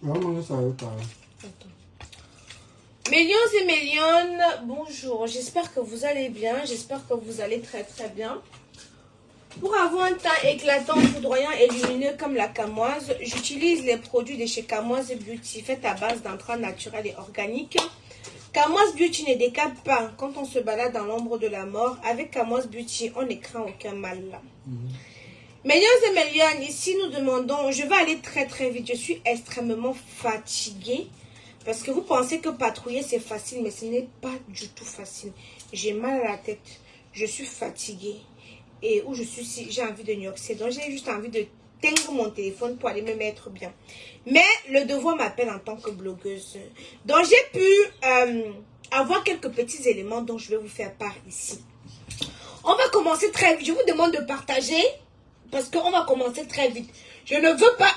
Vraiment, je savais pas. Millions et millions, bonjour. J'espère que vous allez bien. J'espère que vous allez très très bien. Pour avoir un teint éclatant, foudroyant et lumineux comme la camoise, j'utilise les produits de chez Camoise Beauty, faits à base d'intrants naturels et organiques. Camoise Beauty ne décale pas quand on se balade dans l'ombre de la mort. Avec Camoise Beauty, on ne craint aucun mal. Millions et millions, ici nous demandons, je vais aller très très vite, je suis extrêmement fatiguée. Parce que vous pensez que patrouiller c'est facile, mais ce n'est pas du tout facile. J'ai mal à la tête, je suis fatiguée. Et où je suis, si j'ai envie de gnoxer. Donc j'ai juste envie de teindre mon téléphone pour aller me mettre bien. Mais le devoir m'appelle en tant que blogueuse. Donc j'ai pu avoir quelques petits éléments dont je vais vous faire part ici. On va commencer très vite. Je vous demande de partager. Parce qu'on va commencer très vite. Je ne veux pas...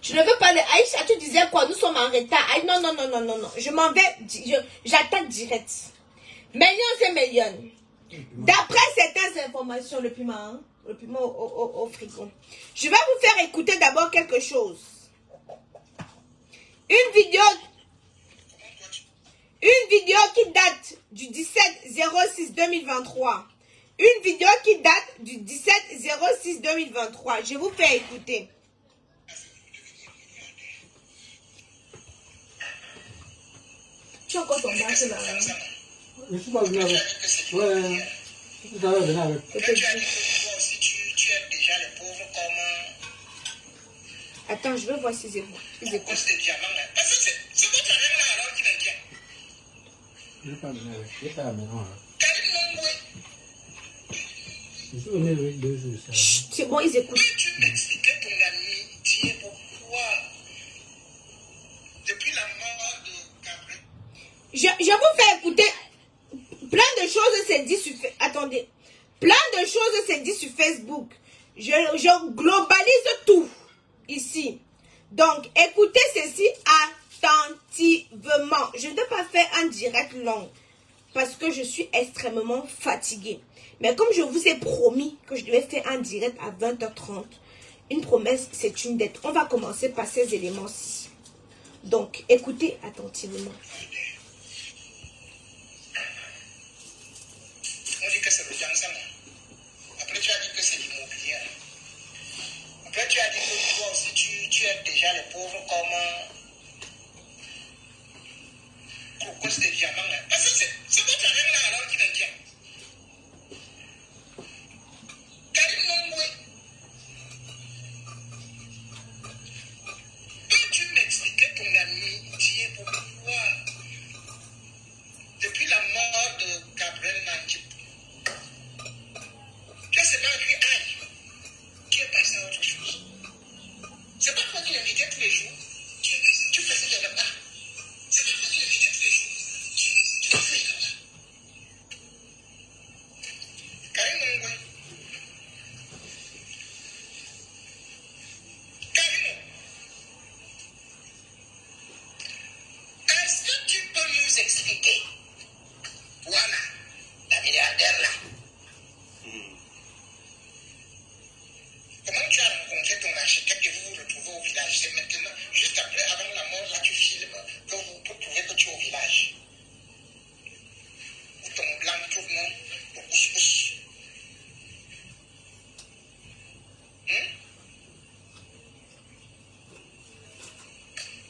Je ne veux pas... Aïcha, tu disais quoi? Nous sommes en retard. Aïe, non, non, non, non, non, non. Je m'en vais... J'attaque direct. Millions et millions. D'après certaines informations, le piment, hein, le piment au frigo. Je vais vous faire écouter d'abord quelque chose. Une vidéo qui date du 17/06/2023. Une vidéo qui date du 17/06/2023. Je vous fais écouter. Tu as encore ton masque là? Je suis pas venu avec. Ouais. Tout à l'heure, venez avec. Tu as dit que toi aussi, tu aides déjà les pauvres comme... Attends, je vais voir si c'est bon. Cause des diamants là. Parce que c'est votre rien là alors qui vient. Je vais pas venir avec. Je vais pas maintenant. Karim Nongwe. Je suis venu avec 2 jours. C'est bon, ils écoutent. Peux-tu m'expliquer ton amitié pourquoi depuis la mort de Gabriel? Je vous fais écouter. Plein de choses s'est dit sur Facebook. Attendez. Plein de choses s'est dit sur Facebook. Je globalise tout ici. Donc, écoutez ceci attentivement. Je ne vais pas faire un direct long parce que je suis extrêmement fatiguée. Mais comme je vous ai promis que je devais faire un direct à 20h30, une promesse, c'est une dette. On va commencer par ces éléments-ci. Donc, écoutez attentivement. On dit que c'est le Janssen. Après, tu as dit que c'est l'immobilier. Après, tu as dit que toi aussi, tu aides déjà les pauvres comme cause des diamants. Parce que c'est votre rien là alors qui vient. Karim Nongwe. Peux-tu m'expliquer ton amitié pourquoi depuis la mort de Gabriel Nandjip, tu as seulement écrit aïe, qui est passé à autre chose. C'est pas toi qui l'invitais tous les jours. Tu faisais des repas. C'est pas toi qui l'invitais tous les jours. Tu faisais des repas. Karim Nongwe. Karim, est-ce que tu peux nous expliquer? Voilà, la milliardaire là. Comment tu as rencontré ton architecte et vous vous retrouvez au village? C'est maintenant, juste après, avant la mort, là tu filmes, que vous prouvez que tu es au village. Où ton blanc tourne au couscous.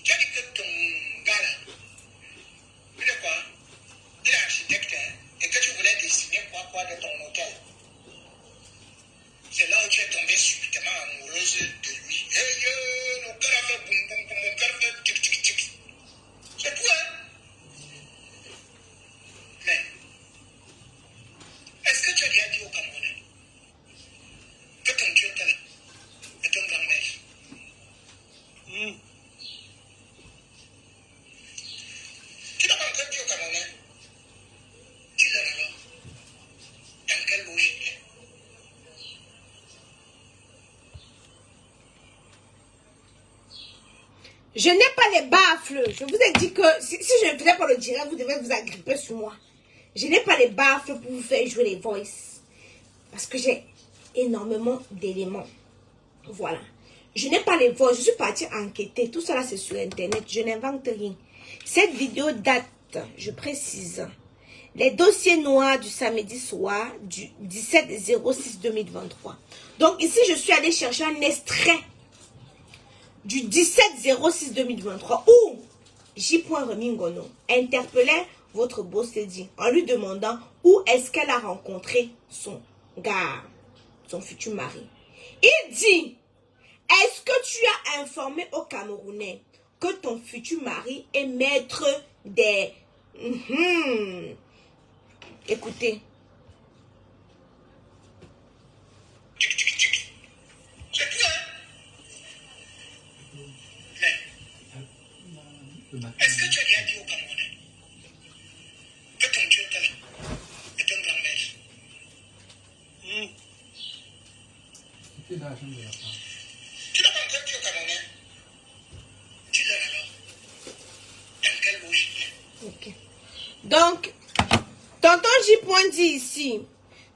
Tu as dit que ton gars là, il est quoi? Il est architecte, hein, et que tu voulais dessiner quoi de ton hôtel. C'est là où tu es tombé subitement amoureuse de lui. Hey, mon cœur a fait boum boum boum, mon cœur a fait tic tic tic. C'est tout, hein? Mais, est-ce que tu as déjà dit au Camerounais que ton Dieu était là et ton grand-mère? Tu n'as pas encore dit au Camerounais? Dis-leur alors, dans quelle logique? Je n'ai pas les baffles. Je vous ai dit que si je ne faisais pas le direct, vous devez vous agripper sur moi. Je n'ai pas les baffles pour vous faire jouer les voices. Parce que j'ai énormément d'éléments. Voilà. Je n'ai pas les voix, je suis partie enquêter. Tout ça là, c'est sur Internet. Je n'invente rien. Cette vidéo date, je précise, les dossiers noirs du samedi soir du 17/06/2023. Donc ici, je suis allée chercher un extrait du 17/06/2023 où J. Remingono interpellait votre Bossedi en lui demandant où est-ce qu'elle a rencontré son gars, son futur mari. Il dit, est-ce que tu as informé aux Camerounais que ton futur mari est maître des... Écoutez. C'est tout, hein? Est-ce que tu as déjà dit au Camerounais que ton Dieu est un grand-mère? C'était dans la chambre de la femme. Tu n'as pas encore dit au Camerounais? Dis-leur alors. Dans quelle bouche? Ok. Donc, tonton J. dit ici,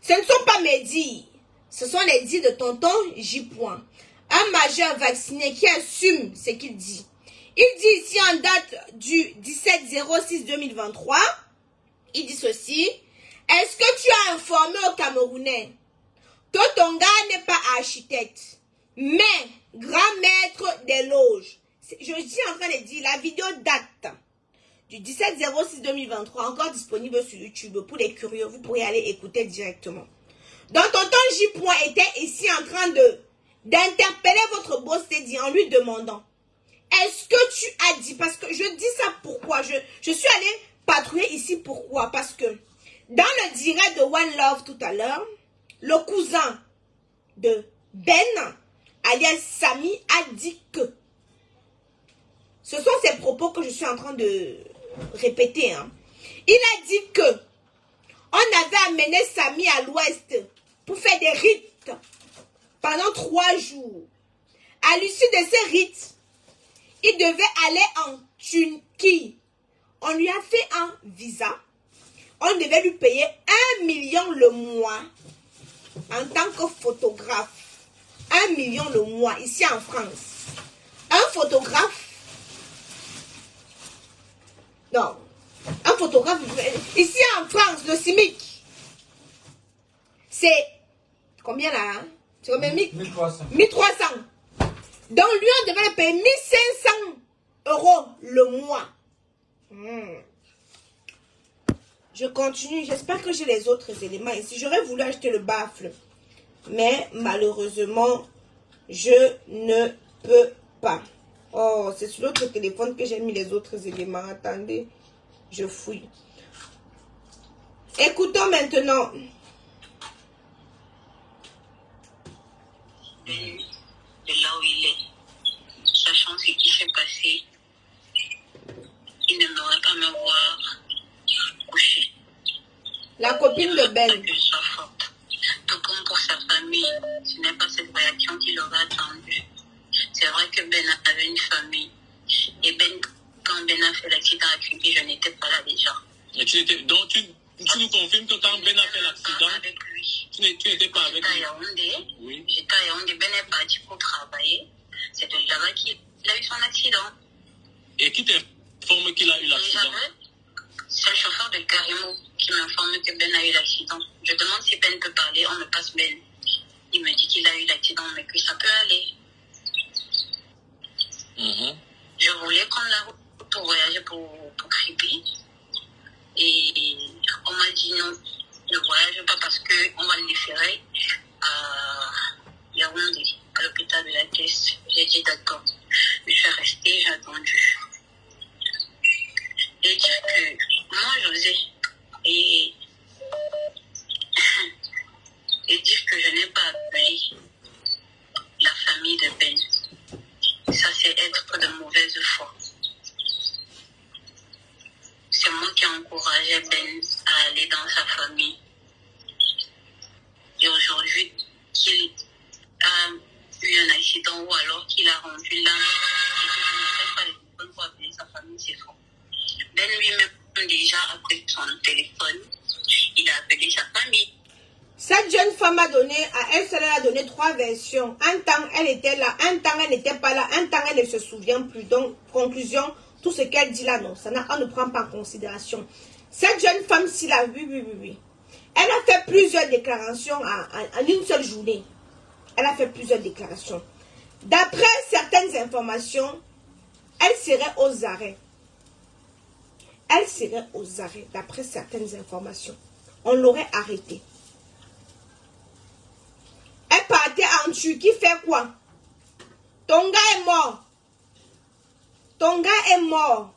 ce ne sont pas mes dires, ce sont les dires de tonton J. Un majeur vacciné qui assume ce qu'il dit. Il dit ici en date du 17/06/2023, il dit ceci, est-ce que tu as informé aux Camerounais que ton gars n'est pas architecte, mais grand maître des loges? Je suis en train de dire, la vidéo date du 17/06/2023, encore disponible sur YouTube. Pour les curieux, vous pourrez aller écouter directement. Donc, tonton J. était ici en train d'interpeller votre boss Teddy en lui demandant, est-ce que tu as dit, parce que je dis ça pourquoi, je suis allée patrouiller ici pourquoi, parce que dans le direct de One Love tout à l'heure, le cousin de Ben, alias Samy, a dit que, ce sont ces propos que je suis en train de répéter, hein. Il a dit que on avait amené Samy à l'ouest pour faire des rites pendant 3 jours. À l'issue de ces rites, il devait aller en Turquie. On lui a fait un visa. On devait lui payer 1 million le mois en tant que photographe. 1 million le mois ici en France. Un photographe. Non. Un photographe. Ici en France, le SMIC. C'est combien là, hein? C'est combien? 1300. 1300. Donc lui, on devait le payer 1500 € le mois. Je continue. J'espère que j'ai les autres éléments ici. J'aurais voulu acheter le baffle. Mais malheureusement, je ne peux pas. Oh, c'est sur l'autre téléphone que j'ai mis les autres éléments. Attendez, je fouille. Écoutons maintenant. De là où il est, sachant ce qui s'est passé, il n'aimerait pas me voir coucher. La copine de Ben. Que je sois forte. Tout comme pour sa famille, ce n'est pas cette réaction qu'il aurait attendue. C'est vrai que Ben avait une famille. Et Ben, quand Ben a fait l'accident à Cuba, je n'étais pas là déjà. Donc tu nous confirmes que quand Ben a fait l'accident, avec lui. tu n'étais pas avec J'étais à lui? Yaoundé. Oui. J'étais à Yaoundé. Ben est parti pour travailler. C'est de là-bas qu'il a eu son accident. Et qui t'informe qu'il a eu l'accident? C'est le chauffeur de Carimo qui m'informe que Ben a eu l'accident. Je demande si Ben peut parler, on me passe Ben. Il me dit qu'il a eu l'accident, mais que ça peut aller. Je voulais prendre la route pour voyager pour Kribi. Et on m'a dit non, ne voyage pas parce qu'on va le déférer à Yaoundé, à l'hôpital de la Caisse. J'ai dit d'accord. Je suis restée, j'ai attendu. Et dire que moi, José, et dire que je n'ai pas appelé la famille de Ben, ça c'est être de mauvaise foi. C'est moi qui ai encouragé Ben à aller dans sa famille. Et aujourd'hui, qu'il a eu un accident ou alors qu'il a rendu l'âme et que je ne sais pas les téléphones pour appeler sa famille, c'est faux. Ben lui-même déjà a pris son téléphone, il a appelé sa famille. Cette jeune femme a donné, à elle seule, elle a donné 3 versions. Un temps, elle était là. Un temps, elle n'était pas là. Un temps, elle ne se souvient plus. Donc, conclusion, tout ce qu'elle dit là, non. On ne prend pas en considération. Cette jeune femme-ci là, oui. Elle a fait plusieurs déclarations en une seule journée. Elle a fait plusieurs déclarations. D'après certaines informations, elle serait aux arrêts. Elle serait aux arrêts, d'après certaines informations. On l'aurait arrêtée. Elle partait en Turquie faire quoi? Ton gars est mort. Ton gars est mort.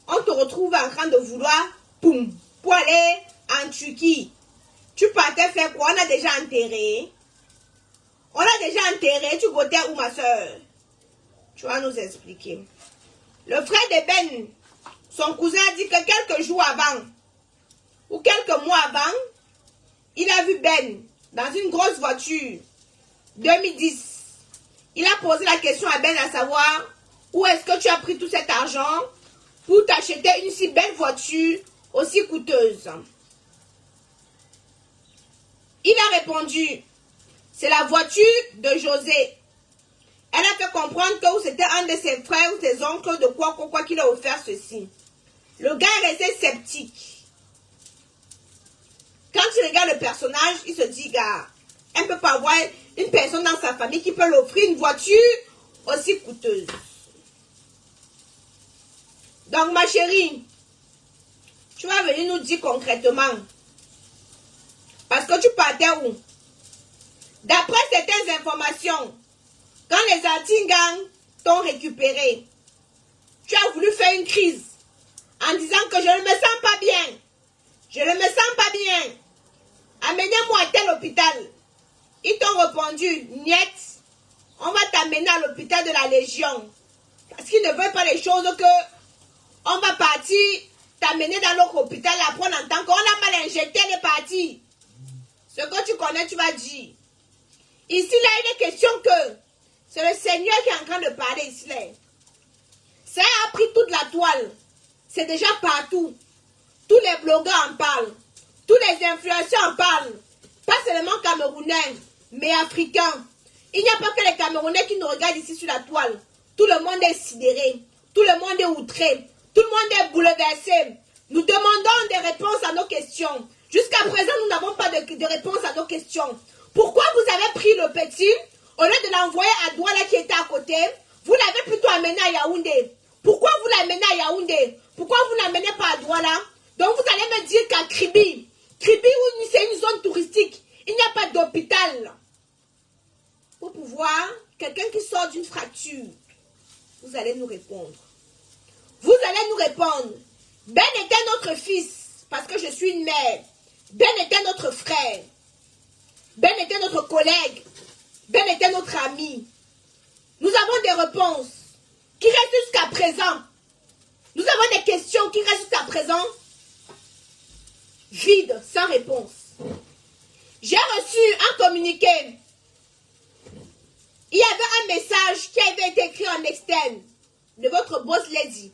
On te retrouve en train de vouloir, poum, pour aller en Turquie. Tu partais faire quoi? On a déjà enterré. On a déjà enterré. Tu goûtais où, ma soeur? Tu vas nous expliquer. Le frère de Ben, son cousin a dit que quelques jours avant, ou quelques mois avant, il a vu Ben dans une grosse voiture, 2010. Il a posé la question à Ben à savoir, où est-ce que tu as pris tout cet argent pour t'acheter une si belle voiture, aussi coûteuse? Il a répondu, c'est la voiture de José. Elle a fait comprendre que c'était un de ses frères ou ses oncles de quoi qu'il a offert ceci. Le gars est resté sceptique. Quand il regarde le personnage, il se dit, gars, elle ne peut pas avoir une personne dans sa famille qui peut lui offrir une voiture aussi coûteuse. Donc, ma chérie, tu vas venir nous dire concrètement. Parce que tu partais où? D'après certaines informations, quand les Antingans t'ont récupéré, tu as voulu faire une crise en disant que je ne me sens pas bien. Je ne me sens pas bien. Amenez-moi à tel hôpital. Ils t'ont répondu, niet, on va t'amener à l'hôpital de la Légion. Parce qu'ils ne veulent pas les choses que on va partir, t'amener dans l'autre hôpital, apprendre en tant qu'on a mal injecté les parties. Ce que tu connais, tu vas dire. Ici, là, il est question que c'est le Seigneur qui est en train de parler ici, là. Ça a pris toute la toile. C'est déjà partout. Tous les blogueurs en parlent. Tous les influenceurs en parlent. Pas seulement camerounais, mais africains. Il n'y a pas que les Camerounais qui nous regardent ici sur la toile. Tout le monde est sidéré. Tout le monde est outré. Tout le monde est bouleversé. Nous demandons des réponses à nos questions. Jusqu'à présent, nous n'avons pas de réponse à nos questions. Pourquoi vous avez pris le petit, au lieu de l'envoyer à Douala qui était à côté, vous l'avez plutôt amené à Yaoundé? Pourquoi vous l'amenez à Yaoundé? Pourquoi vous ne l'amenez pas à Douala? Donc vous allez me dire qu'à Kribi, c'est une zone touristique, il n'y a pas d'hôpital. Pour pouvoir, quelqu'un qui sort d'une fracture, vous allez nous répondre. Vous allez nous répondre. Ben était notre fils, parce que je suis une mère. Ben était notre frère. Ben était notre collègue. Ben était notre ami. Nous avons des réponses qui restent jusqu'à présent. Nous avons des questions qui restent jusqu'à présent vides, sans réponse. J'ai reçu un communiqué. Il y avait un message qui avait été écrit en externe de votre boss lady.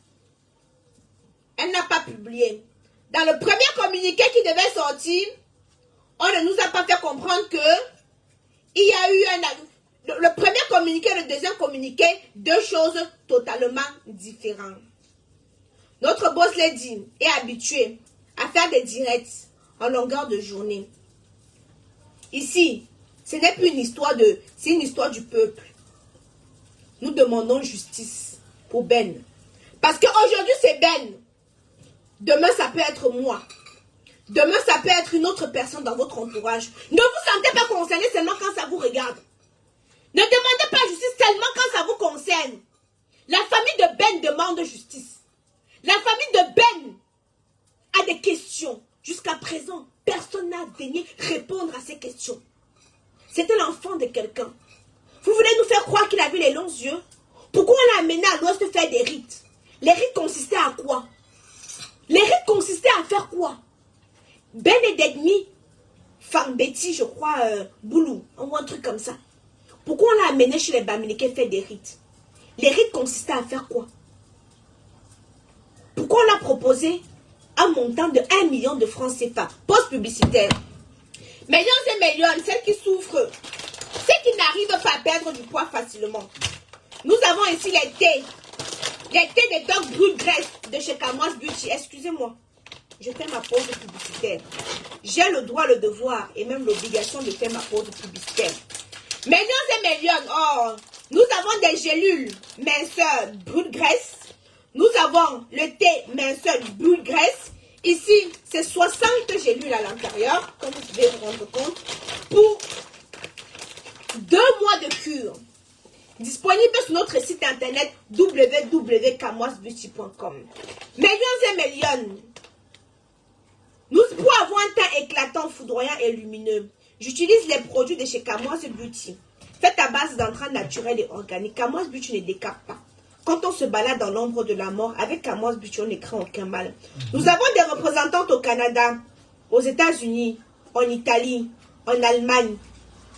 Elle n'a pas publié. Dans le premier communiqué qui devait sortir, on ne nous a pas fait comprendre que il y a eu le premier communiqué et le deuxième communiqué, deux choses totalement différentes. Notre boss lady est habitué à faire des directs en longueur de journée. Ici, ce n'est plus une histoire c'est une histoire du peuple. Nous demandons justice pour Ben. Parce qu'aujourd'hui c'est Ben. Demain ça peut être moi. Demain ça peut être une autre personne dans votre entourage. Ne vous sentez pas concerné seulement quand ça vous regarde. Ne demandez pas justice seulement quand ça vous concerne. La famille de Ben demande justice. La famille de Ben a des questions. Jusqu'à présent, personne n'a daigné répondre à ces questions. C'était l'enfant de quelqu'un. Vous voulez nous faire croire qu'il avait les longs yeux? Pourquoi on l'a amené à l'ouest faire des rites? Les rites consistaient à quoi? Les rites consistaient à faire quoi? Ben et d'ennemis, femme Betty, je crois, Boulou, ou un truc comme ça. Pourquoi on l'a amené chez les Bamileke faire des rites? Les rites consistaient à faire quoi? Pourquoi on a proposé un montant de 1 million de francs CFA, post publicitaire? Millions et millions, celles qui souffrent, celles qui n'arrivent pas à perdre du poids facilement. Nous avons ici les thés des Dog Brut Graisse de chez Camoise Beauty. Excusez-moi, je fais ma pause publicitaire. J'ai le droit, le devoir et même l'obligation de faire ma pause publicitaire. Millions et millions, oh, nous avons des gélules minceur brut graisse. Nous avons le thé minceur brut graisse. Ici, c'est 60 gélules à l'intérieur, comme vous pouvez vous rendre compte, pour 2 mois de cure. Disponible sur notre site internet www.camoisebeauty.com. Millions et millions. Nous, pour avoir un teint éclatant, foudroyant et lumineux, j'utilise les produits de chez Camoise Beauty. Faites à base d'entrain naturel et organique. Camoise Beauty ne décape pas. Quand on se balade dans l'ombre de la mort, avec Camoise Beauty, on ne craint aucun mal. Nous avons des représentantes au Canada, aux États-Unis, en Italie, en Allemagne,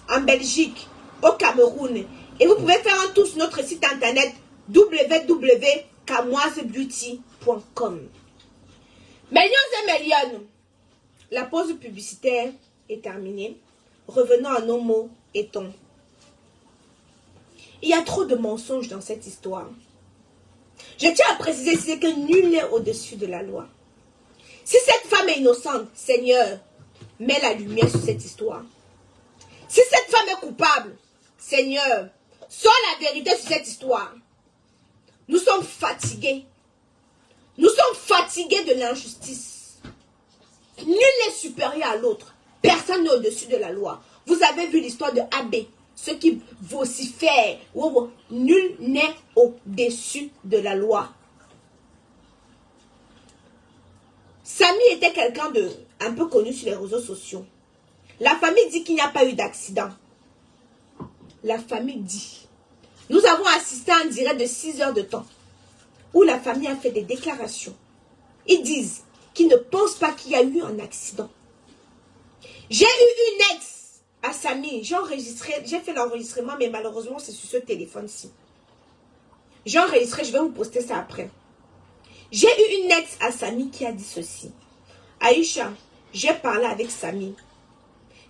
en Belgique, au Cameroun. Et vous pouvez faire un tour sur notre site internet www.camoisebeauty.com. Millions et millions. La pause publicitaire est terminée. Revenons à nos mots et tons. Il y a trop de mensonges dans cette histoire. Je tiens à préciser que nul n'est au-dessus de la loi. Si cette femme est innocente, Seigneur, mets la lumière sur cette histoire. Si cette femme est coupable, Seigneur, sors la vérité sur cette histoire. Nous sommes fatigués. Nous sommes fatigués de l'injustice. Nul n'est supérieur à l'autre. Personne n'est au-dessus de la loi. Vous avez vu l'histoire de Abbé. Ceux qui vocifèrent. Nul n'est au-dessus de la loi. Samy était quelqu'un de un peu connu sur les réseaux sociaux. La famille dit qu'il n'y a pas eu d'accident. La famille dit. Nous avons assisté à un direct de 6 heures de temps où la famille a fait des déclarations. Ils disent qu'ils ne pensent pas qu'il y a eu un accident. J'ai eu une ex à Samy. J'ai fait l'enregistrement, mais malheureusement, c'est sur ce téléphone-ci. J'ai enregistré, je vais vous poster ça après. J'ai eu une ex à Samy qui a dit ceci. Aïcha, j'ai parlé avec Samy.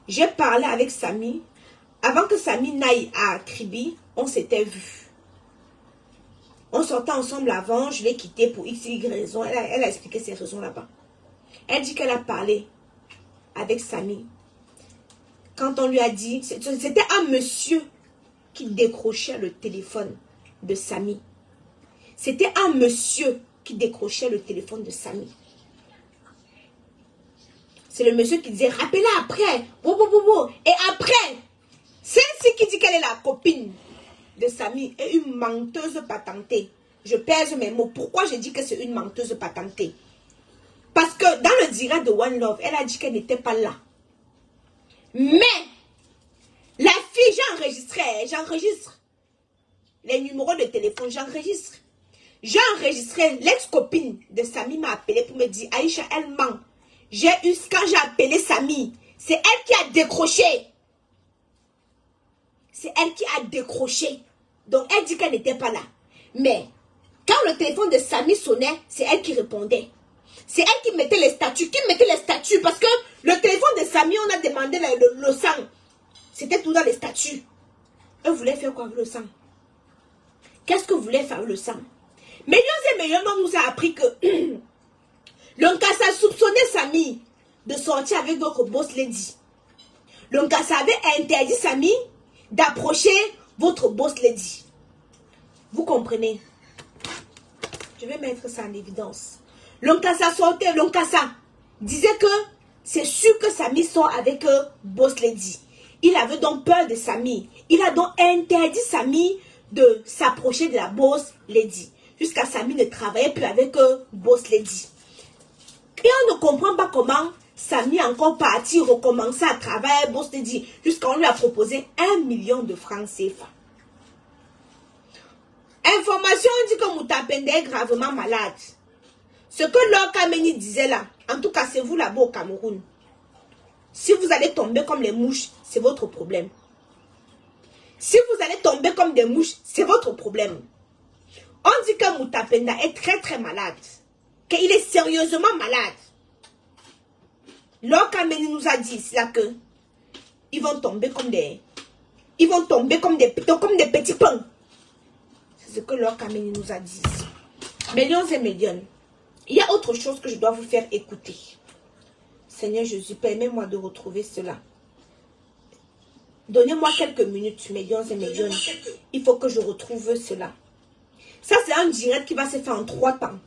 J'ai parlé avec Samy. Avant que Samy n'aille à Kribi, on s'était vu. On sortait ensemble avant, je l'ai quitté pour x, y raison. Elle a expliqué ses raisons là-bas. Elle dit qu'elle a parlé avec Samy. Quand on lui a dit, c'était un monsieur qui décrochait le téléphone de Samy. C'était un monsieur qui décrochait le téléphone de Samy. C'est le monsieur qui disait, rappelez-la après. Et après, celle-ci qui dit qu'elle est la copine de Samy est une menteuse patentée. Je pèse mes mots. Pourquoi je dis que c'est une menteuse patentée? Parce que dans le direct de One Love, elle a dit qu'elle n'était pas là. Mais, la fille, j'enregistre les numéros de téléphone, j'enregistre. J'ai enregistré, l'ex-copine de Samy m'a appelé pour me dire, Aïcha, elle ment. Quand j'ai appelé Samy, c'est elle qui a décroché. C'est elle qui a décroché. Donc, elle dit qu'elle n'était pas là. Mais, quand le téléphone de Samy sonnait, c'est elle qui répondait. C'est elle qui mettait les statuts. Qui mettait les statuts? Parce que le téléphone de Samy, on a demandé le sang. C'était tout dans les statuts. Elle voulait faire quoi avec le sang? Qu'est-ce que voulait faire avec le sang? Millions et millions, on nous a appris que Lonkassa soupçonnait Samy de sortir avec d'autres boss lady. Lonkassa avait interdit Samy d'approcher votre boss lady. Vous comprenez? Je vais mettre ça en évidence. Lonkassa sortait, Lonkassa disait que c'est sûr que Samy sort avec boss lady. Il avait donc peur de Samy. Il a donc interdit Samy de s'approcher de la boss lady. Jusqu'à Samy ne travaillait plus avec boss lady. Et on ne comprend pas comment Samy est encore parti recommencer à travailler avec boss lady. Jusqu'à on lui a proposé 1 million de francs CFA. Information, on dit que Moutapende est gravement malade. Ce que Lord Kameni disait là, en tout cas c'est vous là-bas au Cameroun. Si vous allez tomber comme les mouches, c'est votre problème. Si vous allez tomber comme des mouches, c'est votre problème. On dit que Moutapenda est très très malade. Qu'il est sérieusement malade. Lord Kameni nous a dit là que ils vont tomber comme des... Ils vont tomber comme des petits pains. C'est ce que Lord Kameni nous a dit. Millions et millions. Il y a autre chose que je dois vous faire écouter. Seigneur Jésus, permets-moi de retrouver cela. Donnez-moi quelques minutes, millions et millions. Il faut que je retrouve cela. Ça, c'est un direct qui va se faire en 3 temps.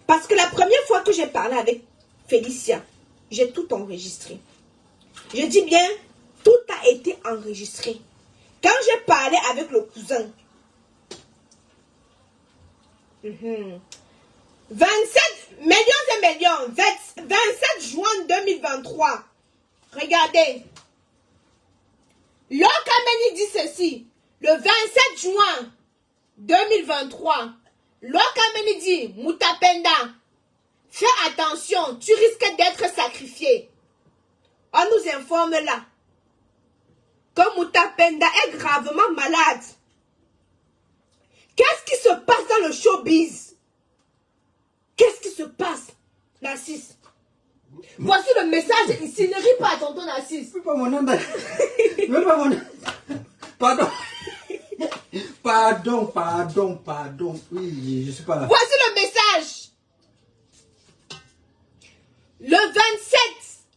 Parce que la première fois que j'ai parlé avec Félicia, j'ai tout enregistré. Je dis bien, tout a été enregistré. Quand j'ai parlé avec le cousin, 27 millions et millions, 27 juin 2023. Regardez. Lord Kameni dit ceci. Le 27 juin 2023. Lord Kameni dit, Moutapenda, fais attention, tu risques d'être sacrifié. On nous informe là que Moutapenda est gravement malade. Qu'est-ce qui se passe dans le showbiz? Qu'est-ce qui se passe, Narcisse? Voici le message ici. Ne ris pas, tonton Narcisse. Pas mon nom. Même pas mon nom. Pardon. Pardon. Oui, je suis pas là. Voici le message. Le 27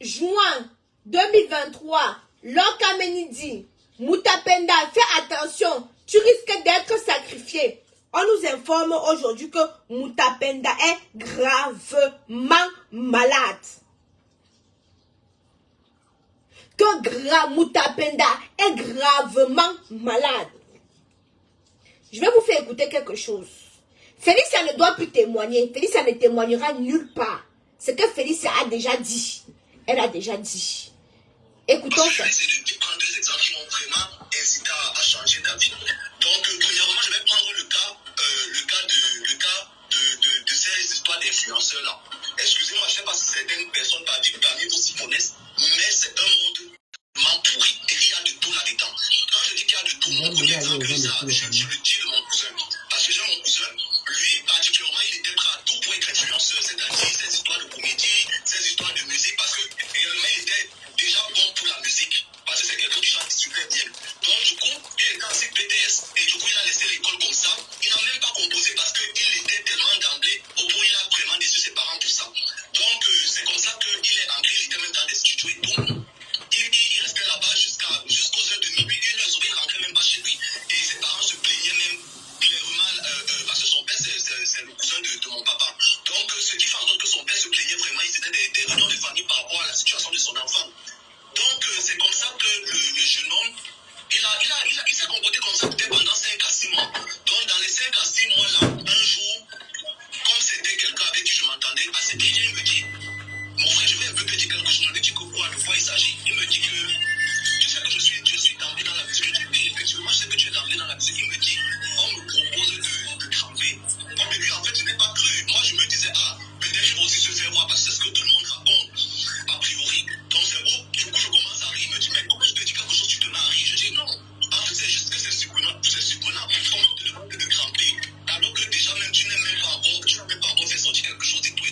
juin 2023, Lord Kameni dit, Moutapenda, fais attention, tu risques d'être sacrifié. On nous informe aujourd'hui que Moutapenda est gravement malade. Que Moutapenda est gravement malade. Je vais vous faire écouter quelque chose. Félicia ne doit plus témoigner. Félicia ne témoignera nulle part. Ce que Félicia a déjà dit. Elle a déjà dit. Écoutons ça. Je vais essayer de prendre 2 exemples qui m'ont vraiment incité à changer d'avis. Donc, premièrement, je vais prendre le cas de ces histoires d'influenceurs-là. Excusez-moi, je ne sais pas si certaines personnes parmi vous s'y connaissent, mais c'est un monde vraiment pourri. Et il y a de tout là-dedans. Quand je dis qu'il y a de tout, mon premier exemple, je le dis de mon cousin. Parce que j'ai mon cousin, lui, particulièrement, il était prêt à tout pour être influenceur. C'est-à-dire ces histoires de comédie, ces histoires de musique, parce que réellement, il était déjà bon pour la musique. Parce que c'est quelqu'un qui chante super bien. Donc, du coup, il était en CPTS. Et du coup, il a laissé l'école comme ça. Il n'a même pas composé parce qu'il était tellement d'emblée au point il a vraiment déçu ses parents pour ça. Donc, c'est comme ça qu'il est entré. Il était même dans des studios et tout. Il restait là-bas jusqu'aux heures de minuit. Une heure, il ne rentrait même pas chez lui. Et ses parents se plaignaient même clairement parce que son père, c'est le cousin de mon papa. Donc, ce qui fait en sorte que son père se plaignait vraiment, ils étaient des réunions de famille par rapport à la situation de son enfant. Donc, c'est comme ça que le jeune homme, il s'est comporté comme ça peut-être pendant 5 à 6 mois. Donc, dans les 5 à 6 mois-là, un jour, comme c'était quelqu'un avec qui je m'entendais assez bien, il me dit, mon frère, je vais un peu te dire quelque chose. Je me dis que quoi, de quoi il s'agit. Il me dit que, tu sais que je suis d'emblée dans la musique. Je dis, effectivement, je sais que tu es d'emblée dans la musique. Il me dit, on me propose de tremper. Bon, mais lui, en fait, je n'ai pas cru. Moi, je me disais, peut-être qu'il va aussi se faire voir parce que c'est ce que tout le monde raconte, a priori. Donc, c'est bon. Du coup, je commence à rire. Il me dit, mais comment je te dis quelque chose, tu te mets à rire? Je dis, non. En fait, c'est juste que c'est surprenant. C'est surprenant. On te demande de grimper. Alors que déjà, même, tu n'as même pas encore fait sortir quelque chose et tout.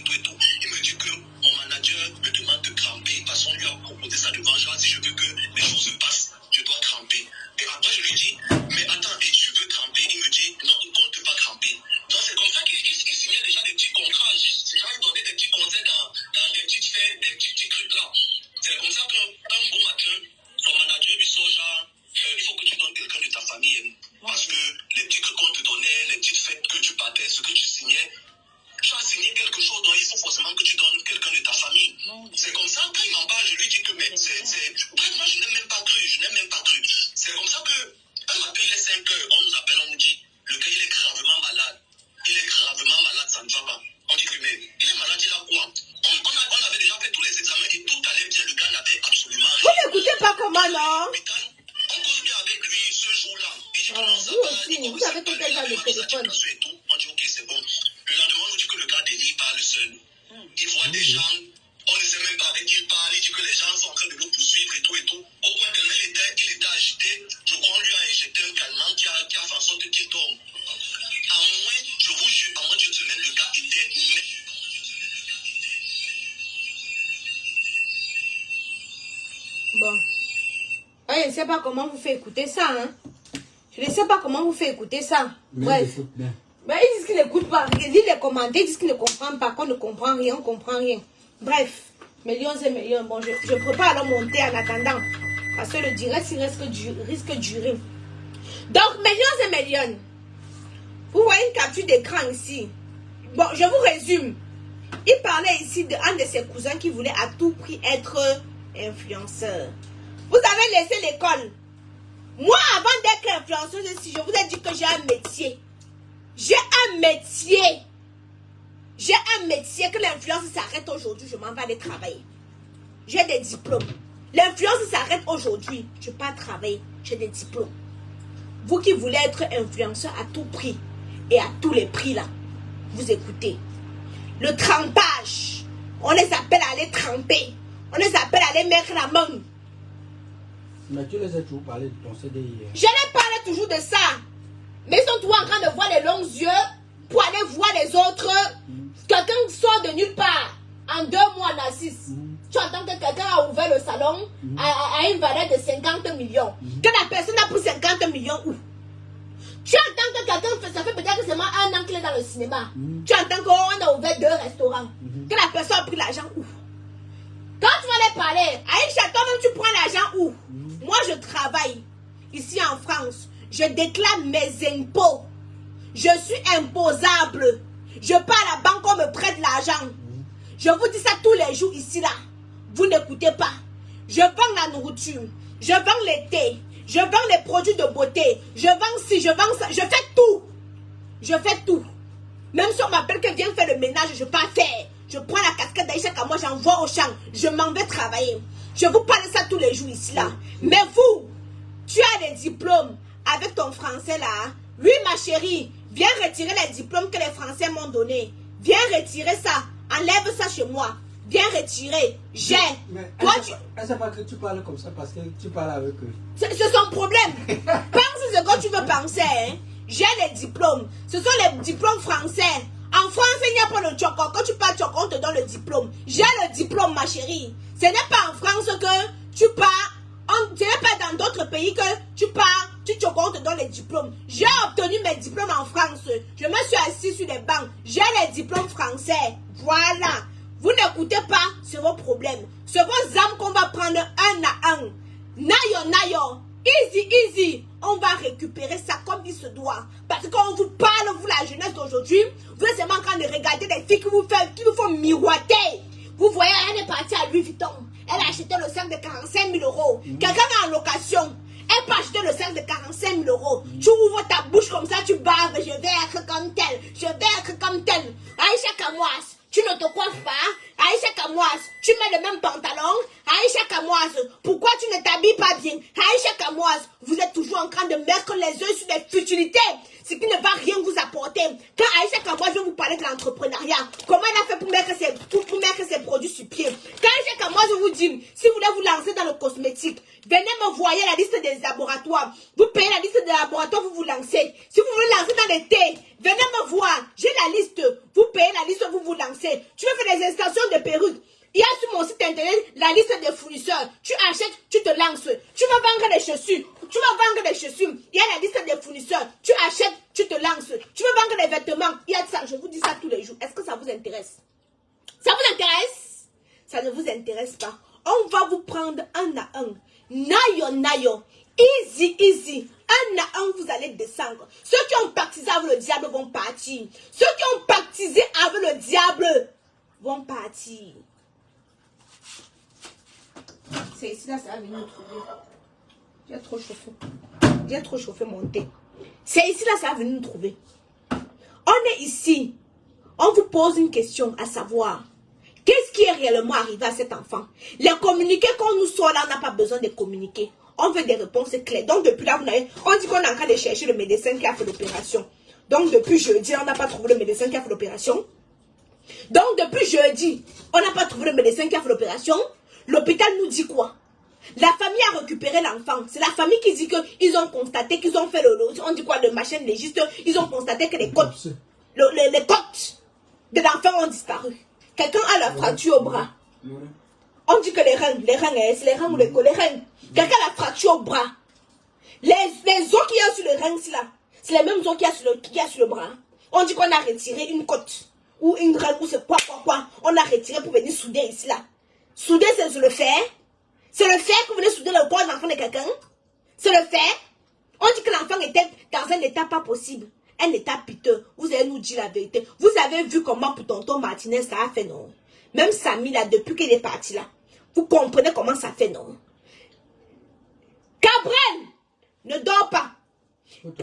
Il me dit que mon manager me demande de grimper parce qu'on lui a proposé ça devant Jean. Si je veux que les choses se passent, je dois grimper. Et après, je lui dis, mais attends, et tu veux grimper? Il me dit, non, il ne compte pas grimper. Donc, c'est comme ça qu'il signait déjà des petits contrats. Déjà, il donnait des petits conseils dans des petites fêtes, des petits trucs là. C'est comme ça qu'un beau matin, son manager lui sort genre, il faut que tu donnes quelqu'un de ta famille. Parce que les petits trucs qu'on te donnait, les petites fêtes que tu partais, ce que tu signais, tu as signé quelque chose, donc il faut forcément que tu donnes quelqu'un de ta famille. C'est comme ça, quand il m'en parle, je lui dis que, mais bref, moi je n'ai même pas cru. C'est comme ça que, un matin, il est 5 heures, on nous appelle, on nous dit, le gars, il est gravement malade. Ça ne va pas. On dit que, mais il est malade, il a quoi? On avait déjà fait tous les examens et tout allait bien, le gars n'avait absolument rien. Vous n'écoutez pas comment, non? On cause bien avec lui ce jour-là. Il dit, comment ça Vous va? aussi, vous avez tout déjà le téléphone. On dit, ok, c'est bon. Le lendemain, on nous dit que le gars Denis, il parle seul. Il voit des gens, on ne sait même pas avec qui il parle, il dit que les gens sont en train de nous poursuivre et tout. Au point tellement il était agité, je crois qu'on lui a injecté un calmant qui a fait en sorte qu'il tombe. Je vous jure, en moins d'une semaine, le gars était net. Bon. Je ne sais pas comment vous faites écouter ça. Hein. Je ne sais pas comment vous faites écouter ça. Bref. Mais ils disent qu'ils n'écoutent pas. Ils disent les commentaires, ils disent qu'ils ne comprennent pas, qu'on ne comprend rien, on ne comprend rien. Bref, millions et millions. Bon, je prépare à le monter en attendant. Parce que le direct risque de durer. Donc, millions et millions. Vous voyez une capture d'écran ici. Bon, je vous résume. Il parlait ici d'un de ses cousins qui voulait à tout prix être influenceur. Vous avez laissé l'école. Moi, avant d'être influenceuse, je vous ai dit que j'ai un métier. J'ai un métier. J'ai un métier que l'influence s'arrête aujourd'hui. Je m'en vais aller travailler. J'ai des diplômes. L'influence s'arrête aujourd'hui. Je ne vais pas travailler. J'ai des diplômes. Vous qui voulez être influenceur à tout prix et à tous les prix là, vous écoutez. Le trempage. On les appelle à aller tremper. On les appelle à aller mettre la main. Mais tu les as toujours parlé de ton CDI. Je les parle toujours de ça. Mais ils sont toujours en train de voir les longs yeux pour aller voir les autres. Quelqu'un sort de nulle part. En 2 mois, Narcisse. Tu entends que quelqu'un a ouvert le salon à une valeur de 50 millions. Que la personne a pris 50 millions où? Tu entends que quelqu'un, ça fait peut-être seulement 1 an qu'il est dans le cinéma. Tu entends qu'on a ouvert 2 restaurants. Que la personne a pris l'argent où? Quand tu vas les parler, Aïcha, toi-même tu prends l'argent où? Moi je travaille ici en France. Je déclare mes impôts. Je suis imposable. Je pars à la banque, on me prête l'argent. Je vous dis ça tous les jours ici là. Vous n'écoutez pas. Je vends la nourriture. Je vends les thés. Je vends les produits de beauté. Je vends ci, je vends ça. Je fais tout. Je fais tout. Même si on m'appelle que viens faire le ménage, je ne peux pas faire. Je prends la casquette d'Aïcha comme moi, j'envoie au champ. Je m'en vais travailler. Je vous parle de ça tous les jours ici là. Mais vous, tu as des diplômes avec ton français là. Oui ma chérie, viens retirer les diplômes que les Français m'ont donnés. Viens retirer ça. Enlève ça chez moi. Viens retirer. J'ai. Toi, elle ne sait pas que tu parles comme ça parce que tu parles avec eux. C'est son problème. Pense ce que tu veux penser. Hein. J'ai les diplômes. Ce sont les diplômes français. En France, il n'y a pas de tchoko. Quand tu parles tchoko, on te donne le diplôme. J'ai le diplôme, ma chérie. Ce n'est pas en France que tu pars. Ce n'est pas dans d'autres pays que tu pars. Tu tchoko, on te donne les diplômes. J'ai obtenu mes diplômes en France. Je me suis assis sur les bancs. J'ai les diplômes français. Voilà. Vous n'écoutez pas, c'est vos problèmes. C'est vos âmes qu'on va prendre un à un. Nayo, nayo. Easy, easy. On va récupérer ça comme il se doit. Parce qu'on vous parle, vous la jeunesse d'aujourd'hui, vous êtes seulement en train de regarder des filles qui vous font miroiter. Vous voyez, elle est partie à Louis Vuitton. Elle a acheté le sac de 45 000 euros. Quelqu'un est en location. Elle peut acheter le sac de 45 000 euros. Tu ouvres ta bouche comme ça, tu baves. Je vais être comme tel. Je vais être comme tel. Aïcha Kamoise, tu ne te coiffes pas. Aïcha Kamoise, tu mets le même pantalon. Aïcha Kamoise, pourquoi tu ne t'habilles pas bien? Aïcha Kamoise, vous êtes toujours en train de mettre les yeux sur des futilités. Ce qui ne va rien vous apporter. Quand Aïcha Kamoise veut vous parler de l'entrepreneuriat, comment elle a fait pour mettre ses produits sur pied? Quand Aïcha Kamoise vous dit, si vous voulez vous lancer dans le cosmétique, venez me voir la liste des laboratoires. Vous payez la liste des laboratoires, vous vous lancez. Si vous voulez lancer dans les thés, venez me voir. J'ai la liste. Vous payez la liste, vous vous lancez. Tu veux faire des extensions de perruques. Il y a sur mon site internet la liste des fournisseurs. Tu achètes, tu te lances. Tu veux vendre des chaussures. Tu veux vendre des chaussures. Il y a la liste des fournisseurs. Tu achètes, tu te lances. Tu veux vendre des vêtements. Il y a ça. Je vous dis ça tous les jours. Est-ce que ça vous intéresse? Ça vous intéresse? Ça ne vous intéresse pas. On va vous prendre un à un. Nayo, nayo. Easy, easy. Un à un, vous allez descendre. Ceux qui ont pactisé avec le diable vont partir. Ceux qui ont pactisé avec le diable vont partir. C'est ici, là, ça va venir nous trouver. J'ai trop chauffé. J'ai trop chauffé mon thé. C'est ici, là, ça va venir nous trouver. On est ici. On vous pose une question, à savoir, qu'est-ce qui est réellement arrivé à cet enfant? Les communiqués qu'on nous sort là, on n'a pas besoin de communiquer. On veut des réponses claires. Donc, depuis là, on dit qu'on est en train de chercher le médecin qui a fait l'opération. Donc, depuis jeudi, on n'a pas trouvé le médecin qui a fait l'opération. Donc, depuis jeudi, on n'a pas trouvé le médecin qui a fait l'opération. L'hôpital nous dit quoi? La famille a récupéré l'enfant. C'est la famille qui dit qu'ils ont constaté qu'ils ont fait on dit quoi, le machin légiste. Ils ont constaté que les côtes, les côtes de l'enfant ont disparu. Quelqu'un a la fracture au bras. On On dit que les reins, c'est les reins ou les reins. Quelqu'un a fracture au bras. Les os qu'il y a sur le rein, c'est les mêmes os qu'il y a sur le bras. On dit qu'on a retiré une côte ou une rein ou c'est quoi. On a retiré pour venir souder ici là. Souder, c'est le fer. C'est le fer que vous venez souder le corps de l'enfant de quelqu'un. C'est le fer. On dit que l'enfant était dans un état pas possible. Un état piteux. Vous allez nous dire la vérité. Vous avez vu comment pour tonton Martinez ça a fait, non? Même Samy là, depuis qu'il est parti là. Vous comprenez comment ça fait, non? Cabrel, ne dors pas.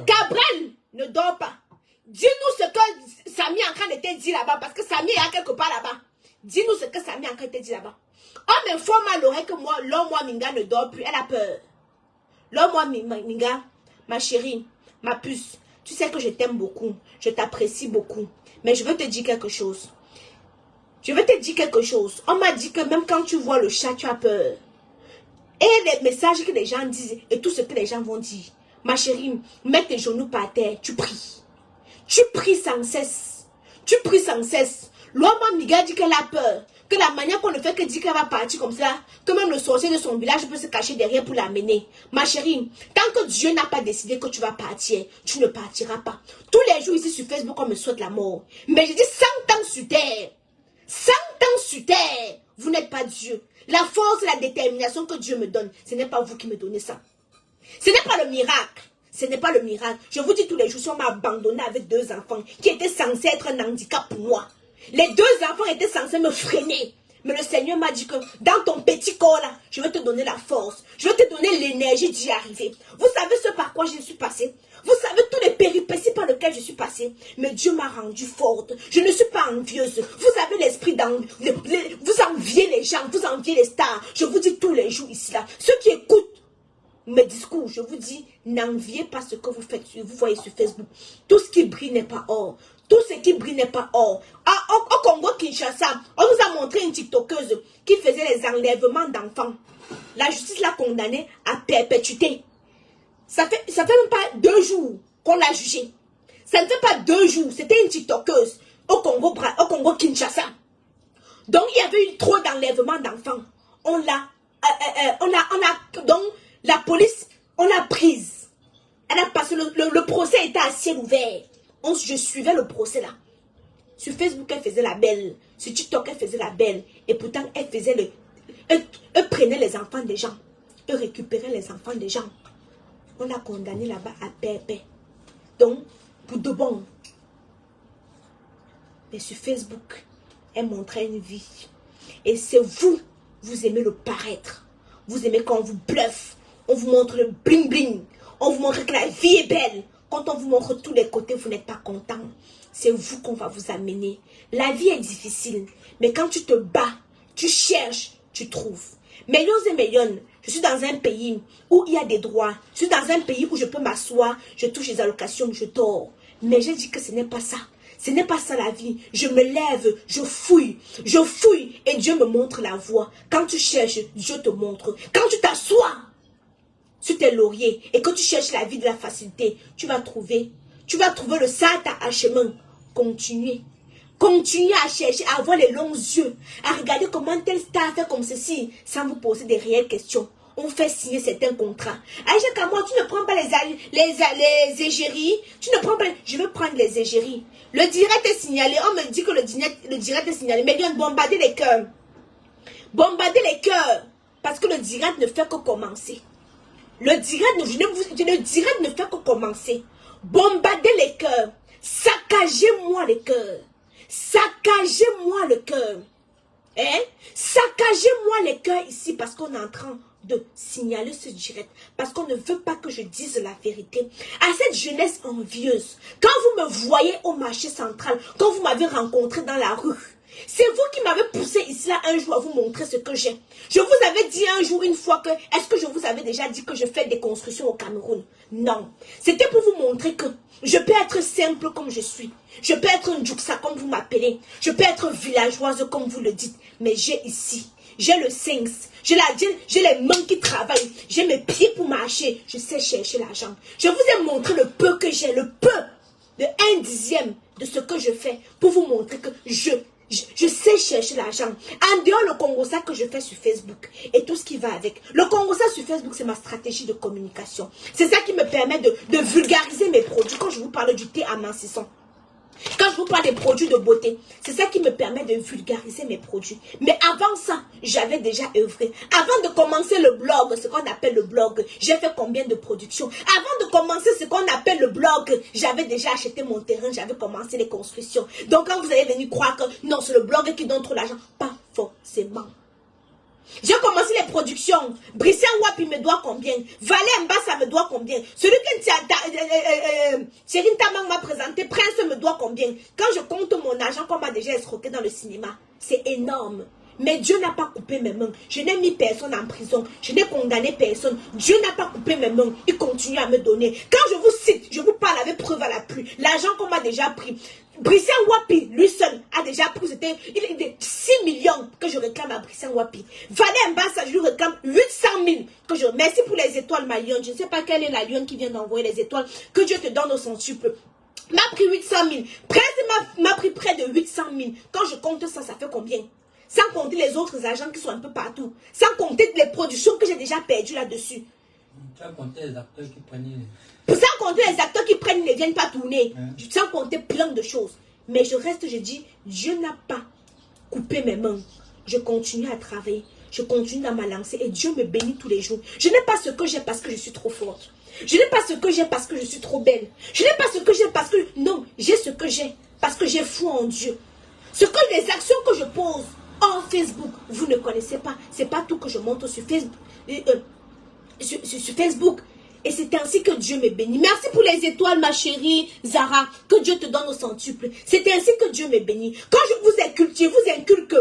Cabrel, ne dors pas. Dis-nous ce que Samy est en train de te dire là-bas. Parce que Samy est quelque part là-bas. Dis-nous ce que Samy est en train de te dire là-bas. On m'informe à l'oreille que moi, l'homme Minga ne dort plus. Elle a peur. L'homme Minga, ma chérie, ma puce, tu sais que je t'aime beaucoup. Je t'apprécie beaucoup. Mais je veux te dire quelque chose. Je veux te dire quelque chose. On m'a dit que même quand tu vois le chat, tu as peur. Et les messages que les gens disent et tout ce que les gens vont dire. Ma chérie, mets tes genoux par terre, tu pries. Tu pries sans cesse. Tu pries sans cesse. L'homme Miga dit qu'elle a peur. Que la manière qu'on ne fait que dire qu'elle va partir comme ça, que même le sorcier de son village peut se cacher derrière pour l'amener. Ma chérie, tant que Dieu n'a pas décidé que tu vas partir, tu ne partiras pas. Tous les jours ici sur Facebook, on me souhaite la mort. Mais je dis 100 ans sur terre. 100 ans sur terre. Vous n'êtes pas Dieu. La force et la détermination que Dieu me donne, ce n'est pas vous qui me donnez ça. Ce n'est pas le miracle. Ce n'est pas le miracle. Je vous dis tous les jours, si on m'a abandonné avec 2 enfants qui étaient censés être un handicap pour moi. Les 2 enfants étaient censés me freiner. Mais le Seigneur m'a dit que dans ton petit corps là, je vais te donner la force. Je vais te donner l'énergie d'y arriver. Vous savez ce par quoi je suis passée. Vous savez tous les péripéties par lesquelles je suis passée. Mais Dieu m'a rendue forte. Je ne suis pas envieuse. Vous avez l'esprit d'envie. Vous enviez les gens. Vous enviez les stars. Je vous dis tous les jours ici là. Ceux qui écoutent mes discours, je vous dis, n'enviez pas ce que vous faites, vous voyez sur Facebook. Tout ce qui brille n'est pas or. Tout ce qui brille n'est pas or. Au Congo Kinshasa, on nous a montré une TikTokeuse qui faisait les enlèvements d'enfants. La justice l'a condamnée à perpétuité. Ça fait même pas 2 jours qu'on l'a jugée. Ça ne fait pas 2 jours. C'était une TikTokeuse au Congo Kinshasa. Donc il y avait eu trop d'enlèvements d'enfants. Donc la police, on l'a prise. Elle a passé le procès était à ciel ouvert. Je suivais le procès là. Sur Facebook, elle faisait la belle. Sur TikTok, elle faisait la belle. Et pourtant, elle faisait elle prenait les enfants des gens. Elle récupérait les enfants des gens. On l'a condamné là-bas à paix. Donc, pour de bon. Mais sur Facebook, elle montrait une vie. Et c'est vous aimez le paraître. Vous aimez quand on vous bluffe. On vous montre le bling bling. On vous montre que la vie est belle. Quand on vous montre tous les côtés, vous n'êtes pas content. C'est vous qu'on va vous amener. La vie est difficile. Mais quand tu te bats, tu cherches, tu trouves. Millions et millions. Je suis dans un pays où il y a des droits. Je suis dans un pays où je peux m'asseoir, je touche les allocations, je dors. Mais j'ai dit que ce n'est pas ça. Ce n'est pas ça la vie. Je me lève, je fouille et Dieu me montre la voie. Quand tu cherches, Dieu te montre. Quand tu t'assois sur tes lauriers et que tu cherches la vie de la facilité, tu vas trouver le sata à chemin. Continuez à chercher, à avoir les longs yeux, à regarder comment tel star fait comme ceci, sans vous poser des réelles questions. On fait signer certains contrats. Aïcha Kamwa, tu ne prends pas les égéries. Tu ne prends pas. Je veux prendre les égéries. Le direct est signalé. On me dit que le direct est signalé. Mais viens bombarder les cœurs. Bombarder les cœurs. Parce que le direct ne fait que commencer. Le direct ne fait que commencer. Bombarder les cœurs. Saccagez-moi les cœurs. Saccagez-moi le cœur. Hein? Saccagez-moi les cœurs ici parce qu'on est en train de signaler ce direct. Parce qu'on ne veut pas que je dise la vérité. À cette jeunesse envieuse, quand vous me voyez au marché central, quand vous m'avez rencontré dans la rue, c'est vous qui m'avez poussé ici là un jour à vous montrer ce que j'ai. Je vous avais dit un jour, une fois que, est-ce que je vous avais déjà dit que je fais des constructions au Cameroun? Non. C'était pour vous montrer que je peux être simple comme je suis. Je peux être un Djouksa comme vous m'appelez. Je peux être villageoise comme vous le dites. Mais j'ai ici, j'ai le sens. J'ai les mains qui travaillent. J'ai mes pieds pour marcher. Je sais chercher l'argent. Je vous ai montré le peu que j'ai, le peu de 1/10 de ce que je fais pour vous montrer que Je sais chercher l'argent. En dehors, le Congosa que je fais sur Facebook et tout ce qui va avec. Le Congosa sur Facebook, c'est ma stratégie de communication. C'est ça qui me permet de vulgariser mes produits. Quand je vous parle du thé amincissant, quand je vous parle des produits de beauté, c'est ça qui me permet de vulgariser mes produits. Mais avant ça, j'avais déjà œuvré. Avant de commencer le blog, ce qu'on appelle le blog, j'ai fait combien de productions? Avant de commencer ce qu'on appelle le blog, j'avais déjà acheté mon terrain, j'avais commencé les constructions. Donc quand vous allez venir croire que non, c'est le blog qui donne trop d'argent, pas forcément. J'ai commencé les productions. Brissian Wapi me doit combien? Valé Mbassa me doit combien? Celui que Chérin Tamang m'a présenté, Prince me doit combien? Quand je compte mon argent qu'on m'a déjà escroqué dans le cinéma, c'est énorme. Mais Dieu n'a pas coupé mes mains. Je n'ai mis personne en prison. Je n'ai condamné personne. Dieu n'a pas coupé mes mains. Il continue à me donner. Quand je vous cite, je vous parle avec preuve à la pluie. L'argent qu'on m'a déjà pris. Brissian Wapi, lui seul, a déjà pris, il est 6 millions que je réclame à Brissian Wapi. Valé Mbassa, je lui réclame 800 000 que je... Merci pour les étoiles, ma lionne. Je ne sais pas quelle est la lionne qui vient d'envoyer les étoiles. Que Dieu te donne au centuple. M'a pris 800 000. Prince m'a pris près de 800 000. Quand je compte ça, ça fait combien? Sans compter les autres agents qui sont un peu partout. Sans compter les productions que j'ai déjà perdues là-dessus. Tu as compté les acteurs qui prenaient... Sans compter les acteurs qui prennent, ne viennent pas tourner. Sans compter plein de choses. Mais je reste, je dis, Dieu n'a pas coupé mes mains. Je continue à travailler. Je continue dans ma lancée. Et Dieu me bénit tous les jours. Je n'ai pas ce que j'ai parce que je suis trop forte. Je n'ai pas ce que j'ai parce que je suis trop belle. Je n'ai pas ce que j'ai parce que... Non, j'ai ce que j'ai parce que j'ai foi en Dieu. Ce que les actions que je pose en Facebook, vous ne connaissez pas. C'est pas tout que je montre sur Facebook. Sur Facebook. Et c'est ainsi que Dieu me bénit. Merci pour les étoiles, ma chérie Zara. Que Dieu te donne au centuple. C'est ainsi que Dieu me bénit. Quand je vous inculque,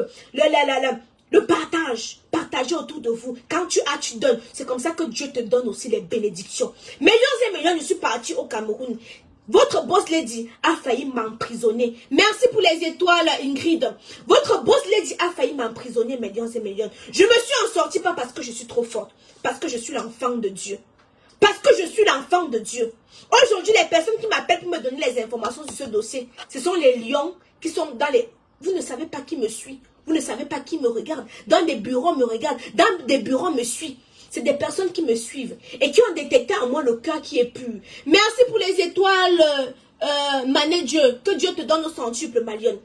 le partage. Partagez autour de vous. Quand tu as, tu donnes. C'est comme ça que Dieu te donne aussi les bénédictions. Millions et millions, je suis partie au Cameroun. Votre boss lady a failli m'emprisonner. Merci pour les étoiles, Ingrid. Votre boss lady a failli m'emprisonner, millions et millions. Je me suis en sortie pas parce que je suis trop forte. Parce que je suis l'enfant de Dieu. Parce que je suis l'enfant de Dieu. Aujourd'hui, les personnes qui m'appellent pour me donner les informations sur ce dossier, ce sont les lions qui sont dans les... Vous ne savez pas qui me suit. Vous ne savez pas qui me regarde. Dans des bureaux me regardent. Dans des bureaux me suivent. C'est des personnes qui me suivent et qui ont détecté en moi le cœur qui est pur. Merci pour les étoiles, Mané Dieu. Que Dieu te donne au centuple, ma lionne.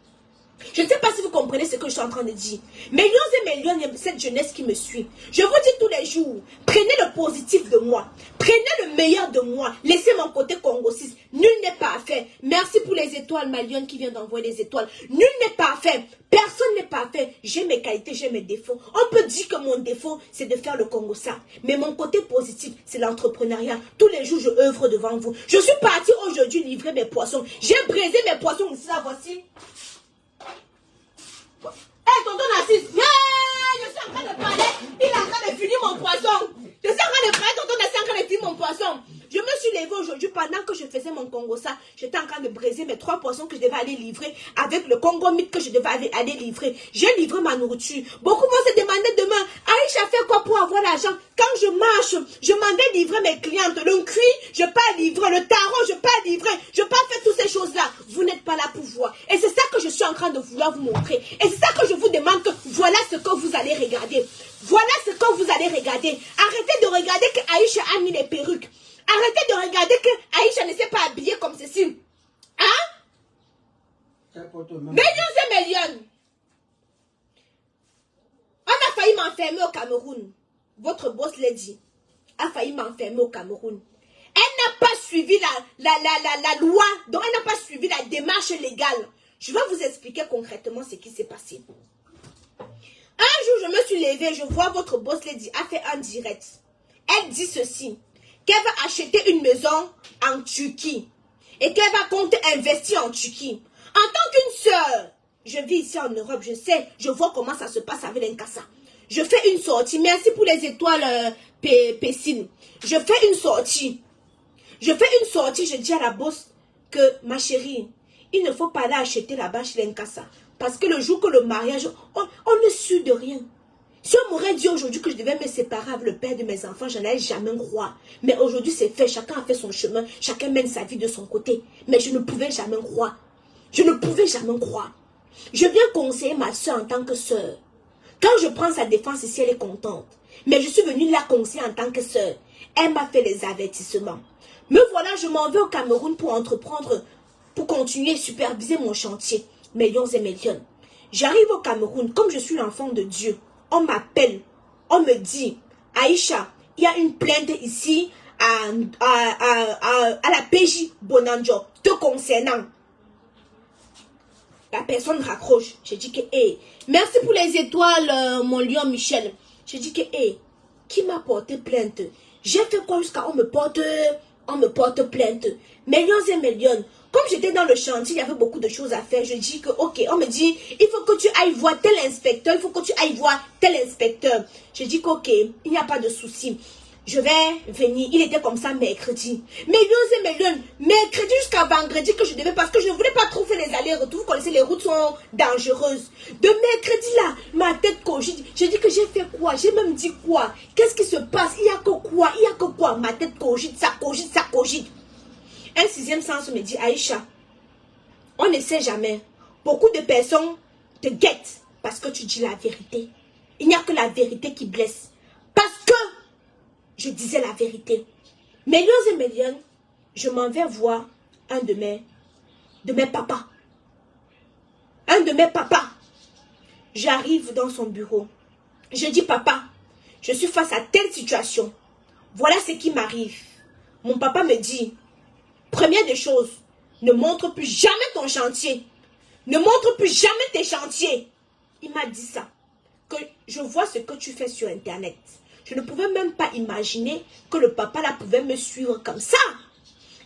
Je ne sais pas si vous comprenez ce que je suis en train de dire. Millions et millions de cette jeunesse qui me suit. Je vous dis tous les jours, prenez le positif de moi. Prenez le meilleur de moi. Laissez mon côté congosiste. Nul n'est parfait. Merci pour les étoiles, ma lionne qui vient d'envoyer les étoiles. Nul n'est parfait. Personne n'est parfait. J'ai mes qualités, j'ai mes défauts. On peut dire que mon défaut, c'est de faire le Congosa. Mais mon côté positif, c'est l'entrepreneuriat. Tous les jours, je œuvre devant vous. Je suis partie aujourd'hui livrer mes poissons. J'ai brisé mes poissons ici, là, voici. Hé, tonton Narcisse, je suis en train de parler, il est en train de finir mon poisson. Je suis en train de parler, tonton Narcisse est en train de finir mon poisson. Je me suis levée aujourd'hui pendant que je faisais mon Congosa. J'étais en train de briser mes 3 poissons que je devais aller livrer avec le Congo Mythe que je devais aller livrer. J'ai livré ma nourriture. Beaucoup vont se demander demain, Aïcha fait quoi pour avoir l'argent? Quand je marche, je m'en vais livrer mes clientes. Le cuir, je peux livrer. Le tarot, je peux livrer. Je peux faire toutes ces choses-là. Vous n'êtes pas là pour voir. Et c'est ça que je suis en train de vouloir vous montrer. Et c'est ça que je vous demande que voilà ce que vous allez regarder. Voilà ce que vous allez regarder. Arrêtez de regarder que Aïcha a mis les perruques. Arrêtez de regarder que Aïcha ne s'est pas habillée comme ceci. Hein? Millions et millions. On a failli m'enfermer au Cameroun. Votre boss lady a failli m'enfermer au Cameroun. Elle n'a pas suivi la loi. Donc elle n'a pas suivi la démarche légale. Je vais vous expliquer concrètement ce qui s'est passé. Un jour, je me suis levée, je vois votre boss lady a fait un direct. Elle dit ceci, qu'elle va acheter une maison en Turquie et qu'elle va compter investir en Turquie. En tant qu'une sœur, je vis ici en Europe, je sais, je vois comment ça se passe avec l'Inkasa. Je fais une sortie, merci pour les étoiles Pessine. Je fais une sortie. Je dis à la boss que, ma chérie, il ne faut pas aller acheter là-bas chez l'Inkasa. Parce que le jour que le mariage, on ne suit de rien. Si on m'aurait dit aujourd'hui que je devais me séparer avec le père de mes enfants, je n'allais jamais croire. Mais aujourd'hui, c'est fait. Chacun a fait son chemin. Chacun mène sa vie de son côté. Mais je ne pouvais jamais croire. Je ne pouvais jamais croire. Je viens conseiller ma soeur en tant que soeur. Quand je prends sa défense ici, elle est contente. Mais je suis venue la conseiller en tant que soeur. Elle m'a fait les avertissements. Me voilà, je m'en vais au Cameroun pour entreprendre, pour continuer, superviser mon chantier. Millions et millions. J'arrive au Cameroun, comme je suis l'enfant de Dieu. On m'appelle, on me dit, Aïcha, il y a une plainte ici à la PJ Bonanjo, te concernant. La personne raccroche. Je dis que, hey, merci pour les étoiles, mon lion Michel. Je dis que, hey, qui m'a porté plainte? J'ai fait quoi jusqu'à on me porte plainte? Millions et millions. Comme j'étais dans le chantier, il y avait beaucoup de choses à faire. Je dis que, ok, on me dit, il faut que tu ailles voir tel inspecteur, il faut que tu ailles voir tel inspecteur. Je dis que, ok, il n'y a pas de souci. Je vais venir. Il était comme ça mercredi. Millions et millions. Mercredi jusqu'à vendredi que je devais, parce que je ne voulais pas trop faire les allers-retours. Vous connaissez, les routes sont dangereuses. De mercredi là, ma tête cogite. Je dis que j'ai fait quoi? J'ai même dit quoi? Qu'est-ce qui se passe? Il n'y a que quoi? Il n'y a que quoi? Ma tête cogite, ça cogite, ça cogite. Un sixième sens me dit, Aïcha, on ne sait jamais. Beaucoup de personnes te guettent parce que tu dis la vérité. Il n'y a que la vérité qui blesse. Parce que je disais la vérité. Millions et millions, je m'en vais voir un de mes papas. Un de mes papas. J'arrive dans son bureau. Je dis, papa, je suis face à telle situation. Voilà ce qui m'arrive. Mon papa me dit, première des choses, ne montre plus jamais ton chantier. Ne montre plus jamais tes chantiers. Il m'a dit ça. Que je vois ce que tu fais sur Internet. Je ne pouvais même pas imaginer que le papa là pouvait me suivre comme ça.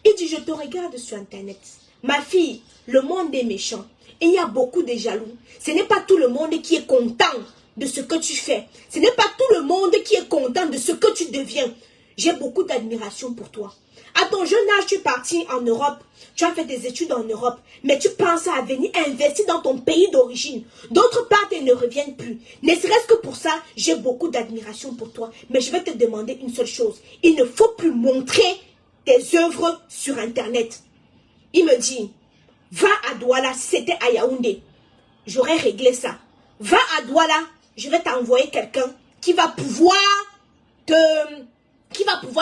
Il dit, je te regarde sur Internet. Ma fille, le monde est méchant. Et il y a beaucoup de jaloux. Ce n'est pas tout le monde qui est content de ce que tu fais. Ce n'est pas tout le monde qui est content de ce que tu deviens. J'ai beaucoup d'admiration pour toi. À ton jeune âge, tu es parti en Europe. Tu as fait des études en Europe. Mais tu penses à venir investir dans ton pays d'origine. D'autre part, ils ne reviennent plus. Ne serait-ce que pour ça, j'ai beaucoup d'admiration pour toi. Mais je vais te demander une seule chose. Il ne faut plus montrer tes œuvres sur Internet. Il me dit, va à Douala, si c'était à Yaoundé. J'aurais réglé ça. Va à Douala, je vais t'envoyer quelqu'un qui va pouvoir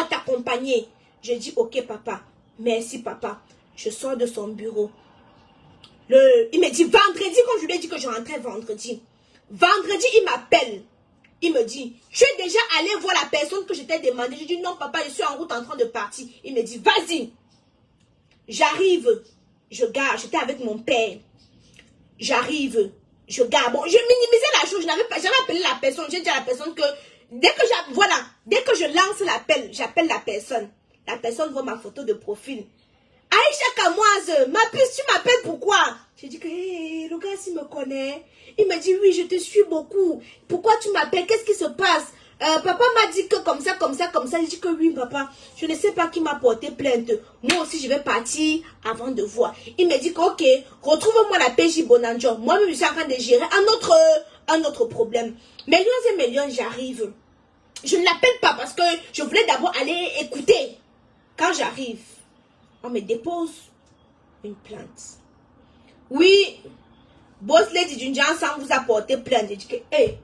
t'accompagner. Je dis, ok papa, merci papa. Je sors de son bureau. Il me dit, vendredi, quand je lui ai dit que je rentrais vendredi. Vendredi, il m'appelle. Il me dit, tu es déjà allé voir la personne que je t'ai demandé. Je dis, non papa, je suis en route en train de partir. Il me dit, vas-y. J'arrive, je gare, j'étais avec mon père. J'arrive, je gare. Bon, je minimisais la chose, je n'avais pas, j'avais appelé la personne. J'ai dit à la personne que, dès que je lance l'appel, j'appelle la personne. La personne voit ma photo de profil. Aïcha Kamoise, ma puce, tu m'appelles pourquoi? J'ai dit que hey, le gars s'il me connaît. Il me dit oui, je te suis beaucoup. Pourquoi tu m'appelles? Qu'est-ce qui se passe? Papa m'a dit que comme ça, comme ça, comme ça. J'ai dit que oui, papa. Je ne sais pas qui m'a porté plainte. Moi aussi, je vais partir avant de voir. Il me dit que ok, retrouve-moi la PJ Bonanjo. Moi-même, je suis en train de gérer un autre problème. Millions et millions, j'arrive. Je ne l'appelle pas parce que je voulais d'abord aller écouter. Quand j'arrive, on me dépose une plainte. Oui, Boss Lady Junjansan vous a porté plainte. J'ai dit que, hey,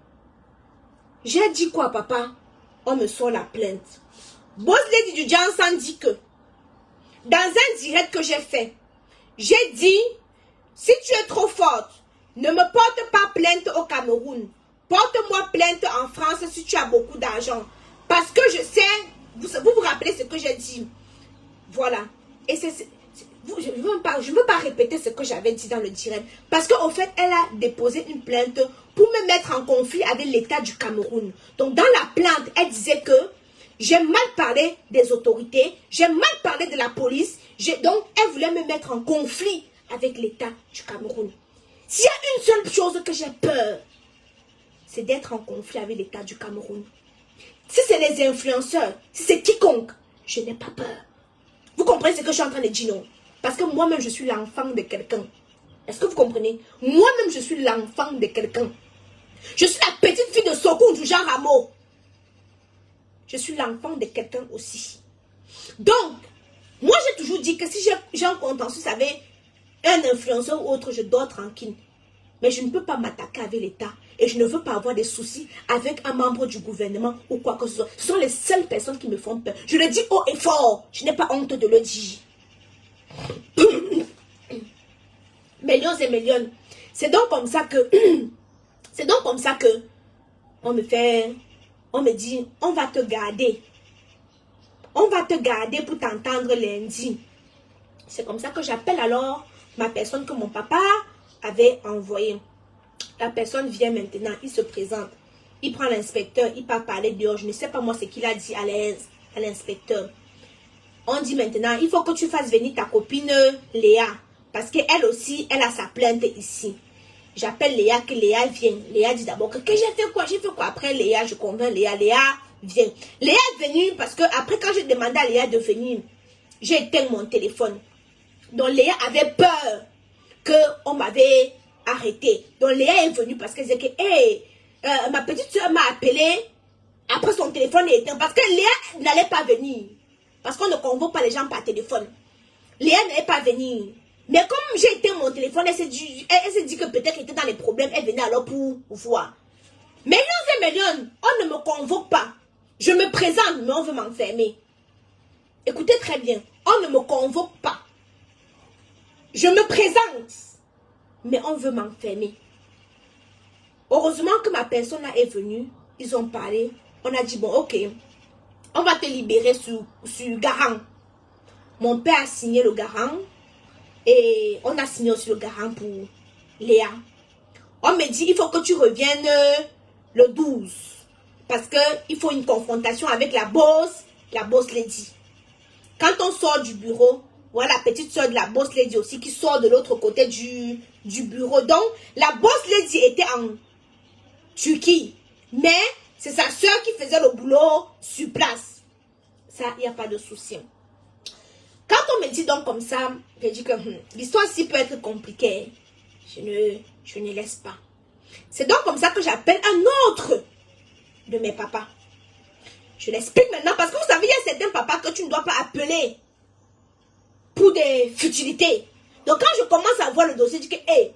j'ai dit quoi, papa? On me sort la plainte. Boss Lady Junjansan dit que, dans un direct que j'ai fait, j'ai dit, si tu es trop forte, ne me porte pas plainte au Cameroun. Porte-moi plainte en France si tu as beaucoup d'argent. Parce que je sais, vous vous rappelez ce que j'ai dit. Voilà. Et je ne veux pas répéter ce que j'avais dit dans le direct. Parce qu'en fait, elle a déposé une plainte pour me mettre en conflit avec l'État du Cameroun. Donc, dans la plainte, elle disait que j'ai mal parlé des autorités, j'ai mal parlé de la police. Donc, elle voulait me mettre en conflit avec l'État du Cameroun. S'il y a une seule chose que j'ai peur, c'est d'être en conflit avec l'État du Cameroun. Si c'est les influenceurs, si c'est quiconque, je n'ai pas peur. Vous comprenez ce que je suis en train de dire, non? Parce que moi-même, je suis l'enfant de quelqu'un. Est-ce que vous comprenez? Moi-même, je suis l'enfant de quelqu'un. Je suis la petite fille de Sokou du Jean Rameau. Je suis l'enfant de quelqu'un aussi. Donc, moi, j'ai toujours dit que si j'ai un contentieux avec un influenceur ou autre, je dors tranquille. Mais je ne peux pas m'attaquer avec l'État. Et je ne veux pas avoir des soucis avec un membre du gouvernement ou quoi que ce soit. Ce sont les seules personnes qui me font peur. Je le dis haut et fort. Je n'ai pas honte de le dire. Millions et millions. C'est donc comme ça que... c'est donc comme ça que... On me dit, on va te garder. On va te garder pour t'entendre lundi. C'est comme ça que j'appelle alors ma personne que mon papa avait envoyée. La personne vient maintenant, il se présente. Il prend l'inspecteur, il part parler dehors. Je ne sais pas moi ce qu'il a dit à l'inspecteur. On dit maintenant, il faut que tu fasses venir ta copine Léa. Parce qu'elle aussi, elle a sa plainte ici. J'appelle Léa, que Léa vient. Léa dit d'abord que j'ai fait quoi? J'ai fait quoi? Après Léa, je convainc Léa. Léa vient. Léa est venue parce que après quand j'ai demandé à Léa de venir, j'ai éteint mon téléphone. Donc Léa avait peur qu'on m'avait arrêté. Donc Léa est venue parce qu'elle disait que hey, ma petite soeur m'a appelé. Après son téléphone est éteint parce que Léa n'allait pas venir. Parce qu'on ne convoque pas les gens par téléphone. Léa n'allait pas venir. Mais comme j'ai éteint mon téléphone, elle s'est dit que peut-être qu'elle était dans les problèmes. Elle venait alors pour voir. Millions et millions, on ne me convoque pas. Je me présente, mais on veut m'enfermer. Écoutez très bien, on ne me convoque pas. Je me présente, mais on veut m'enfermer. Heureusement que ma personne là est venue. Ils ont parlé. On a dit, bon, ok, on va te libérer sur garant. Mon père a signé le garant. Et on a signé aussi le garant pour Léa. On me dit, il faut que tu reviennes le 12. Parce qu'il faut une confrontation avec la boss lady. Quand on sort du bureau, voilà la petite soeur de la boss lady aussi qui sort de l'autre côté du bureau. Donc, la boss lady était en Turquie. Mais c'est sa soeur qui faisait le boulot sur place. Ça, il n'y a pas de souci. Quand on me dit donc comme ça, je dis que l'histoire-ci peut être compliquée. Je ne laisse pas. C'est donc comme ça que j'appelle un autre de mes papas. Je l'explique maintenant parce que vous savez, il y a certains papas que tu ne dois pas appeler pour des futilités. Donc quand je commence à voir le dossier, je dis que hey,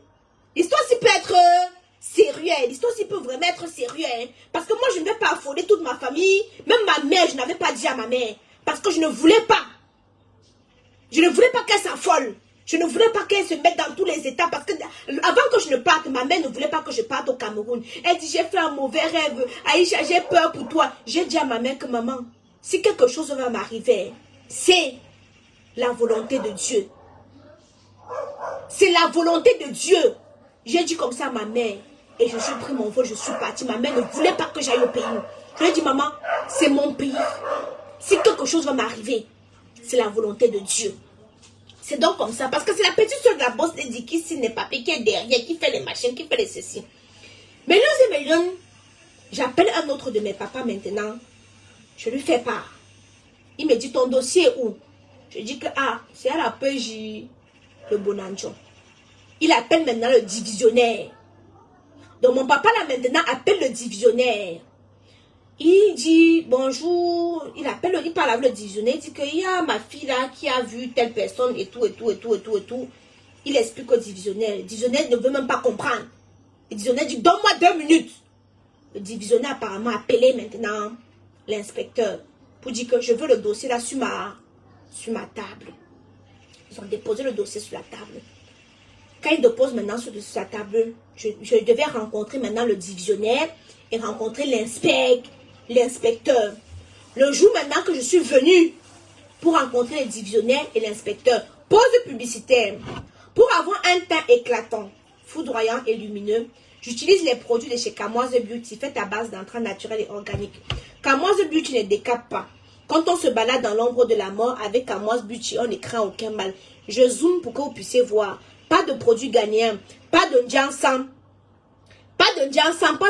l'histoire-ci peut être sérieuse. L'histoire-ci peut vraiment être sérieuse. Hein, parce que moi, je ne vais pas affoler toute ma famille. Même ma mère, je n'avais pas dit à ma mère. Parce que je ne voulais pas. Je ne voulais pas qu'elle s'affole. Je ne voulais pas qu'elle se mette dans tous les états. Parce que avant que je ne parte, ma mère ne voulait pas que je parte au Cameroun. Elle dit, j'ai fait un mauvais rêve. Aïcha, j'ai peur pour toi. J'ai dit à ma mère que maman, si quelque chose va m'arriver, c'est la volonté de Dieu. C'est la volonté de Dieu. J'ai dit comme ça à ma mère. Et je suis pris mon vol, je suis partie. Ma mère ne voulait pas que j'aille au pays. Je lui ai dit, maman, c'est mon pays. Si quelque chose va m'arriver, c'est la volonté de Dieu. C'est donc comme ça. Parce que c'est la petite soeur de la boss lady qui signe les papiers, qui est derrière, qui fait les machines, qui fait les ceci. Mais là, j'appelle un autre de mes papas maintenant. Je lui fais part. Il me dit, ton dossier est où? Je dis que, c'est à la PJ de Bonanjo. Il appelle maintenant le divisionnaire. Donc mon papa là maintenant appelle le divisionnaire. Il dit bonjour, il parle avec le divisionnaire, il dit qu'il y a ma fille là qui a vu telle personne et tout. Il explique au divisionnaire. Le divisionnaire ne veut même pas comprendre. Le divisionnaire dit donne-moi 2 minutes. Le divisionnaire apparemment a appelé maintenant l'inspecteur pour dire que je veux le dossier là sur ma table. Ils ont déposé le dossier sur la table. Quand ils déposent maintenant sur la table, je devais rencontrer maintenant le divisionnaire et rencontrer l'inspecteur. Le jour maintenant que je suis venue pour rencontrer le divisionnaire et l'inspecteur, pause publicitaire. Pour avoir un teint éclatant, foudroyant et lumineux, j'utilise les produits de chez Kamoise Beauty faits à base d'entrain naturel et organique. Kamoise Beauty ne décape pas. Quand on se balade dans l'ombre de la mort avec Kamoise Beauty, on ne craint aucun mal. Je zoome pour que vous puissiez voir. Pas de produits gagnants, pas de Jansan, pas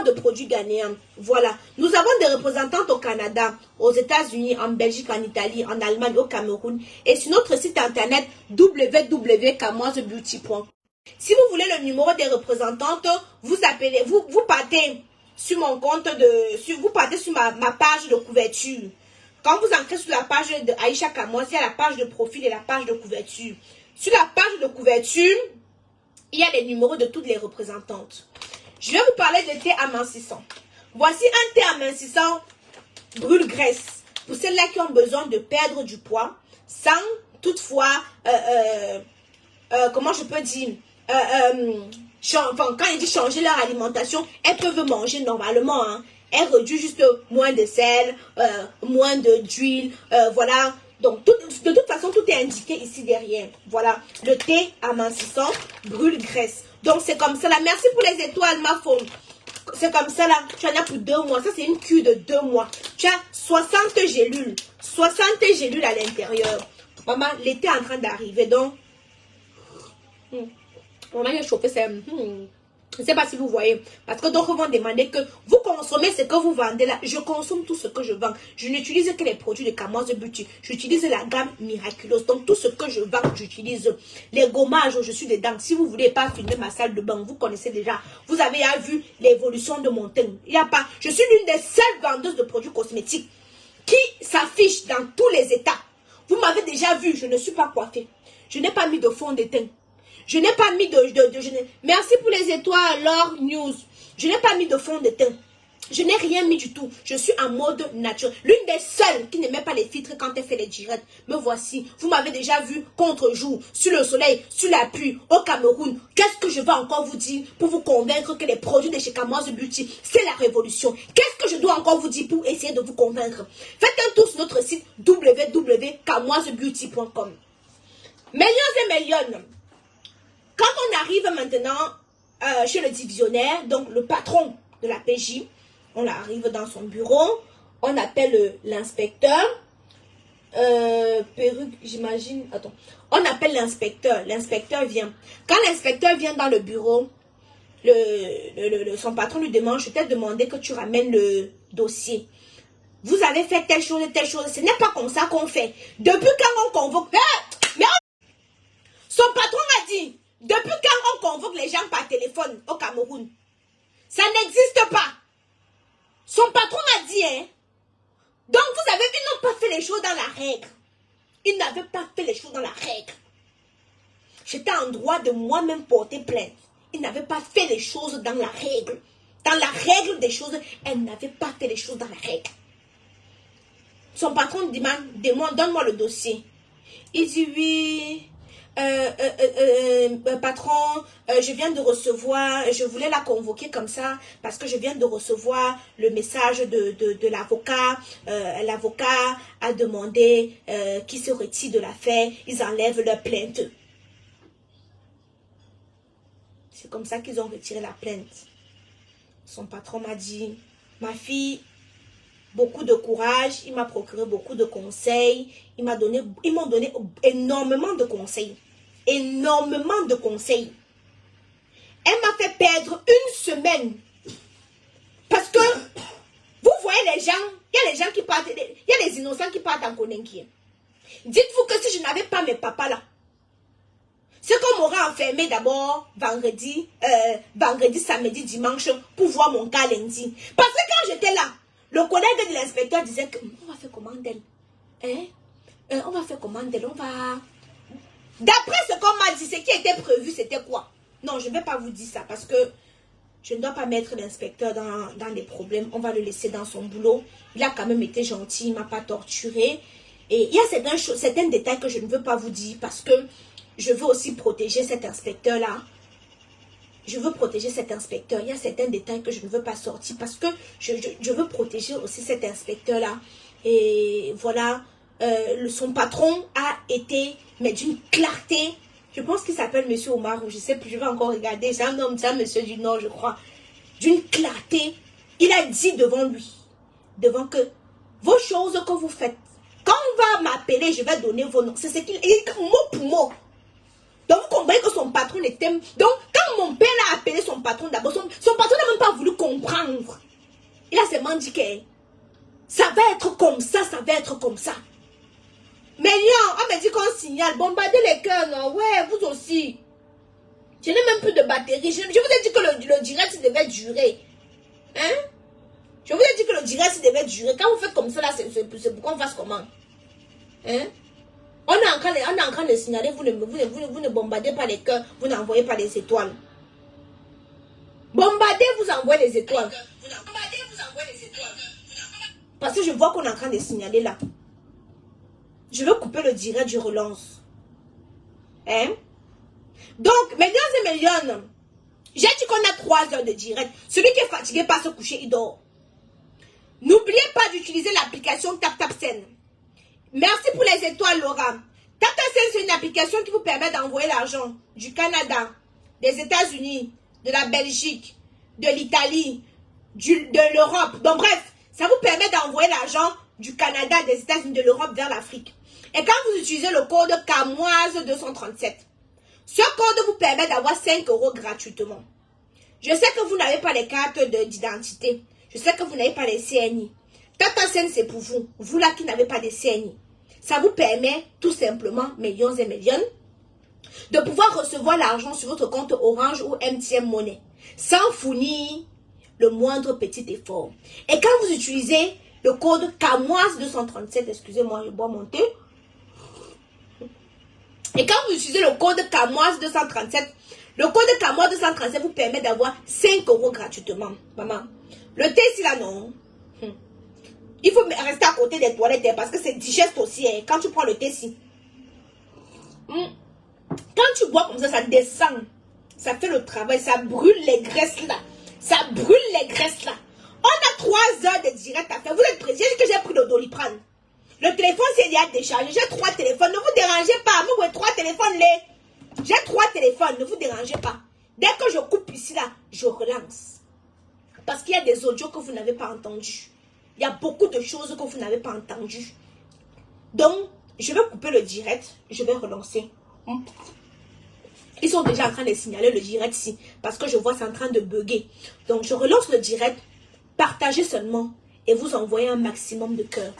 de produits gagnants. Voilà. Nous avons des représentantes au Canada, aux États-Unis, en Belgique, en Italie, en Allemagne, au Cameroun. Et sur notre site internet www.kamoisebeauty.com. Si vous voulez le numéro des représentantes, vous appelez, vous partez sur mon compte vous partez sur ma page de couverture. Quand vous entrez sur la page de Aïcha Kamoise, il y a la page de profil et la page de couverture. Sur la page de couverture, il y a les numéros de toutes les représentantes. Je vais vous parler de thé amincissant. Voici un thé amincissant brûle-graisse. Pour celles-là qui ont besoin de perdre du poids, sans toutefois, comment je peux dire, quand ils disent changer leur alimentation, elles peuvent manger normalement. Hein. Elles réduisent juste moins de sel, moins d'huile, voilà. Donc, de toute façon, tout est indiqué ici derrière. Voilà, le thé amincissant brûle-graisse. Donc, c'est comme ça là. Merci pour les étoiles, ma femme. C'est comme ça là. Tu en as pour 2 mois. Ça, c'est une cure de 2 mois. Tu as 60 gélules. 60 gélules à l'intérieur. Maman, l'été est en train d'arriver. Donc, maman, j'ai chauffé. Je ne sais pas si vous voyez. Parce que d'autres vont demander que vous consommez ce que vous vendez là. Je consomme tout ce que je vends. Je n'utilise que les produits de Kamoise Beauty. J'utilise la gamme Miraculous. Donc tout ce que je vends, j'utilise. Les gommages, je suis dedans. Si vous ne voulez pas filmer ma salle de bain, vous connaissez déjà. Vous avez déjà vu l'évolution de mon teint. Il y a pas. Je suis l'une des seules vendeuses de produits cosmétiques qui s'affiche dans tous les états. Vous m'avez déjà vu, je ne suis pas coiffée. Je n'ai pas mis de fond de teint. Je n'ai pas mis merci pour les étoiles, Laure News. Je n'ai pas mis de fond de teint. Je n'ai rien mis du tout. Je suis en mode naturel. L'une des seules qui ne met pas les filtres quand elle fait les directs. Me voici. Vous m'avez déjà vu contre-jour, sur le soleil, sur la pluie, au Cameroun. Qu'est-ce que je vais encore vous dire pour vous convaincre que les produits de chez Kamoise Beauty, c'est la révolution? Qu'est-ce que je dois encore vous dire pour essayer de vous convaincre? Faites un tour sur notre site www.kamoisebeauty.com. Millions et millions. Quand on arrive maintenant chez le divisionnaire, donc le patron de la PJ, on arrive dans son bureau, on appelle l'inspecteur, perruque, j'imagine, attends, on appelle l'inspecteur vient. Quand l'inspecteur vient dans le bureau, son patron lui demande, je t'ai demandé que tu ramènes le dossier. Vous avez fait telle chose, ce n'est pas comme ça qu'on fait. Depuis quand on convoque, son patron a dit, depuis quand on convoque les gens par téléphone au Cameroun, ça n'existe pas. Son patron a dit, hein. Donc ils n'ont pas fait les choses dans la règle. Ils n'avaient pas fait les choses dans la règle. J'étais en droit de moi-même porter plainte. Ils n'avaient pas fait les choses dans la règle. Dans la règle des choses, elles n'avaient pas fait les choses dans la règle. Son patron demande, donne-moi le dossier. Il dit oui. Patron, je viens de recevoir, je voulais la convoquer comme ça parce que je viens de recevoir le message de l'avocat. L'avocat a demandé qu'il se retire de l'affaire, ils enlèvent leur plainte. C'est comme ça qu'ils ont retiré la plainte. Son patron m'a dit, ma fille, beaucoup de courage, il m'a procuré beaucoup de conseils, ils m'ont donné énormément de conseils. Énormément de conseils. Elle m'a fait perdre 1 semaine. Parce que, vous voyez les gens, il y a les gens qui partent, il y a les innocents qui partent en Konenki. Dites-vous que si je n'avais pas mes papas là, c'est qu'on m'aurait enfermé d'abord vendredi, samedi, dimanche, pour voir mon cas lundi. Parce que quand j'étais là, le collègue de l'inspecteur disait que, on va faire comment d'elle? Hein? On va faire comment d'elle? On va... D'après ce qu'on m'a dit, ce qui était prévu, c'était quoi? Non, je ne vais pas vous dire ça parce que je ne dois pas mettre l'inspecteur dans des problèmes. On va le laisser dans son boulot. Il a quand même été gentil, il ne m'a pas torturé. Et il y a certains détails que je ne veux pas vous dire parce que je veux aussi protéger cet inspecteur-là. Je veux protéger cet inspecteur. Il y a certains détails que je ne veux pas sortir parce que je veux protéger aussi cet inspecteur-là. Et voilà, son patron a été, mais d'une clarté. Je pense qu'il s'appelle Monsieur Omar, je ne sais plus, je vais encore regarder. C'est un homme, c'est un monsieur du Nord, je crois. D'une clarté, il a dit devant lui, devant que vos choses que vous faites, quand on va m'appeler, je vais donner vos noms. C'est ce qu'il dit mot pour mot. Donc vous comprenez que son patron était... Donc quand mon père a appelé son patron d'abord, son patron n'a même pas voulu comprendre. Il a seulement dit que ça va être comme ça, ça va être comme ça. Mais non, on m'a dit qu'on signale, bombardez les cœurs, non? Ouais, vous aussi. Je n'ai même plus de batterie. Je vous ai dit que le direct devait durer. Hein? Je vous ai dit que le direct devait durer. Quand vous faites comme ça, là, c'est pour qu'on fasse comment? Hein? On est est en train de signaler, vous ne bombardez pas les cœurs, vous n'envoyez pas les étoiles. Bombardez, vous envoyez les étoiles. Parce que je vois qu'on est en train de signaler là. Je veux couper le direct du relance. Hein? Donc, millions et millions. J'ai dit qu'on a 3 heures de direct. Celui qui est fatigué par se coucher, il dort. N'oubliez pas d'utiliser l'application TapTapSend. Merci pour les étoiles, Laura. TapTapSend, c'est une application qui vous permet d'envoyer l'argent du Canada, des États-Unis, de la Belgique, de l'Italie, de l'Europe. Donc bref, ça vous permet d'envoyer l'argent du Canada, des États-Unis, de l'Europe vers l'Afrique. Et quand vous utilisez le code CAMOISE 237, ce code vous permet d'avoir 5 € gratuitement. Je sais que vous n'avez pas les cartes d'identité. Je sais que vous n'avez pas les CNI. TapTapSend, c'est pour vous. Vous là qui n'avez pas de CNI. Ça vous permet tout simplement, millions et millions, de pouvoir recevoir l'argent sur votre compte Orange ou MTN Money sans fournir le moindre petit effort. Et quand vous utilisez le code CAMOISE 237, excusez-moi, je bois mon thé. Et quand vous utilisez le code CAMOISE 237, le code CAMOISE 237 vous permet d'avoir 5 € gratuitement. Maman, le thé ici là, non. Il faut rester à côté des toilettes parce que c'est digeste aussi. Hein, quand tu prends le thé ici. Quand tu bois comme ça descend. Ça fait le travail. Ça brûle les graisses là. Ça brûle les graisses là. On a 3 heures de direct à faire. Vous êtes prêts? J'ai dit que j'ai pris le Doliprane. Le téléphone s'est déjà déchargé. J'ai 3 téléphones. Ne vous dérangez pas. Vous avez 3 téléphones là. J'ai 3 téléphones. Ne vous dérangez pas. Dès que je coupe ici là, je relance. Parce qu'il y a des audios que vous n'avez pas entendus. Il y a beaucoup de choses que vous n'avez pas entendues. Donc, je vais couper le direct. Je vais relancer. Ils sont déjà en train de signaler le direct ici. Parce que je vois c'est en train de bugger. Donc, je relance le direct. Partagez seulement. Et vous envoyez un maximum de cœurs.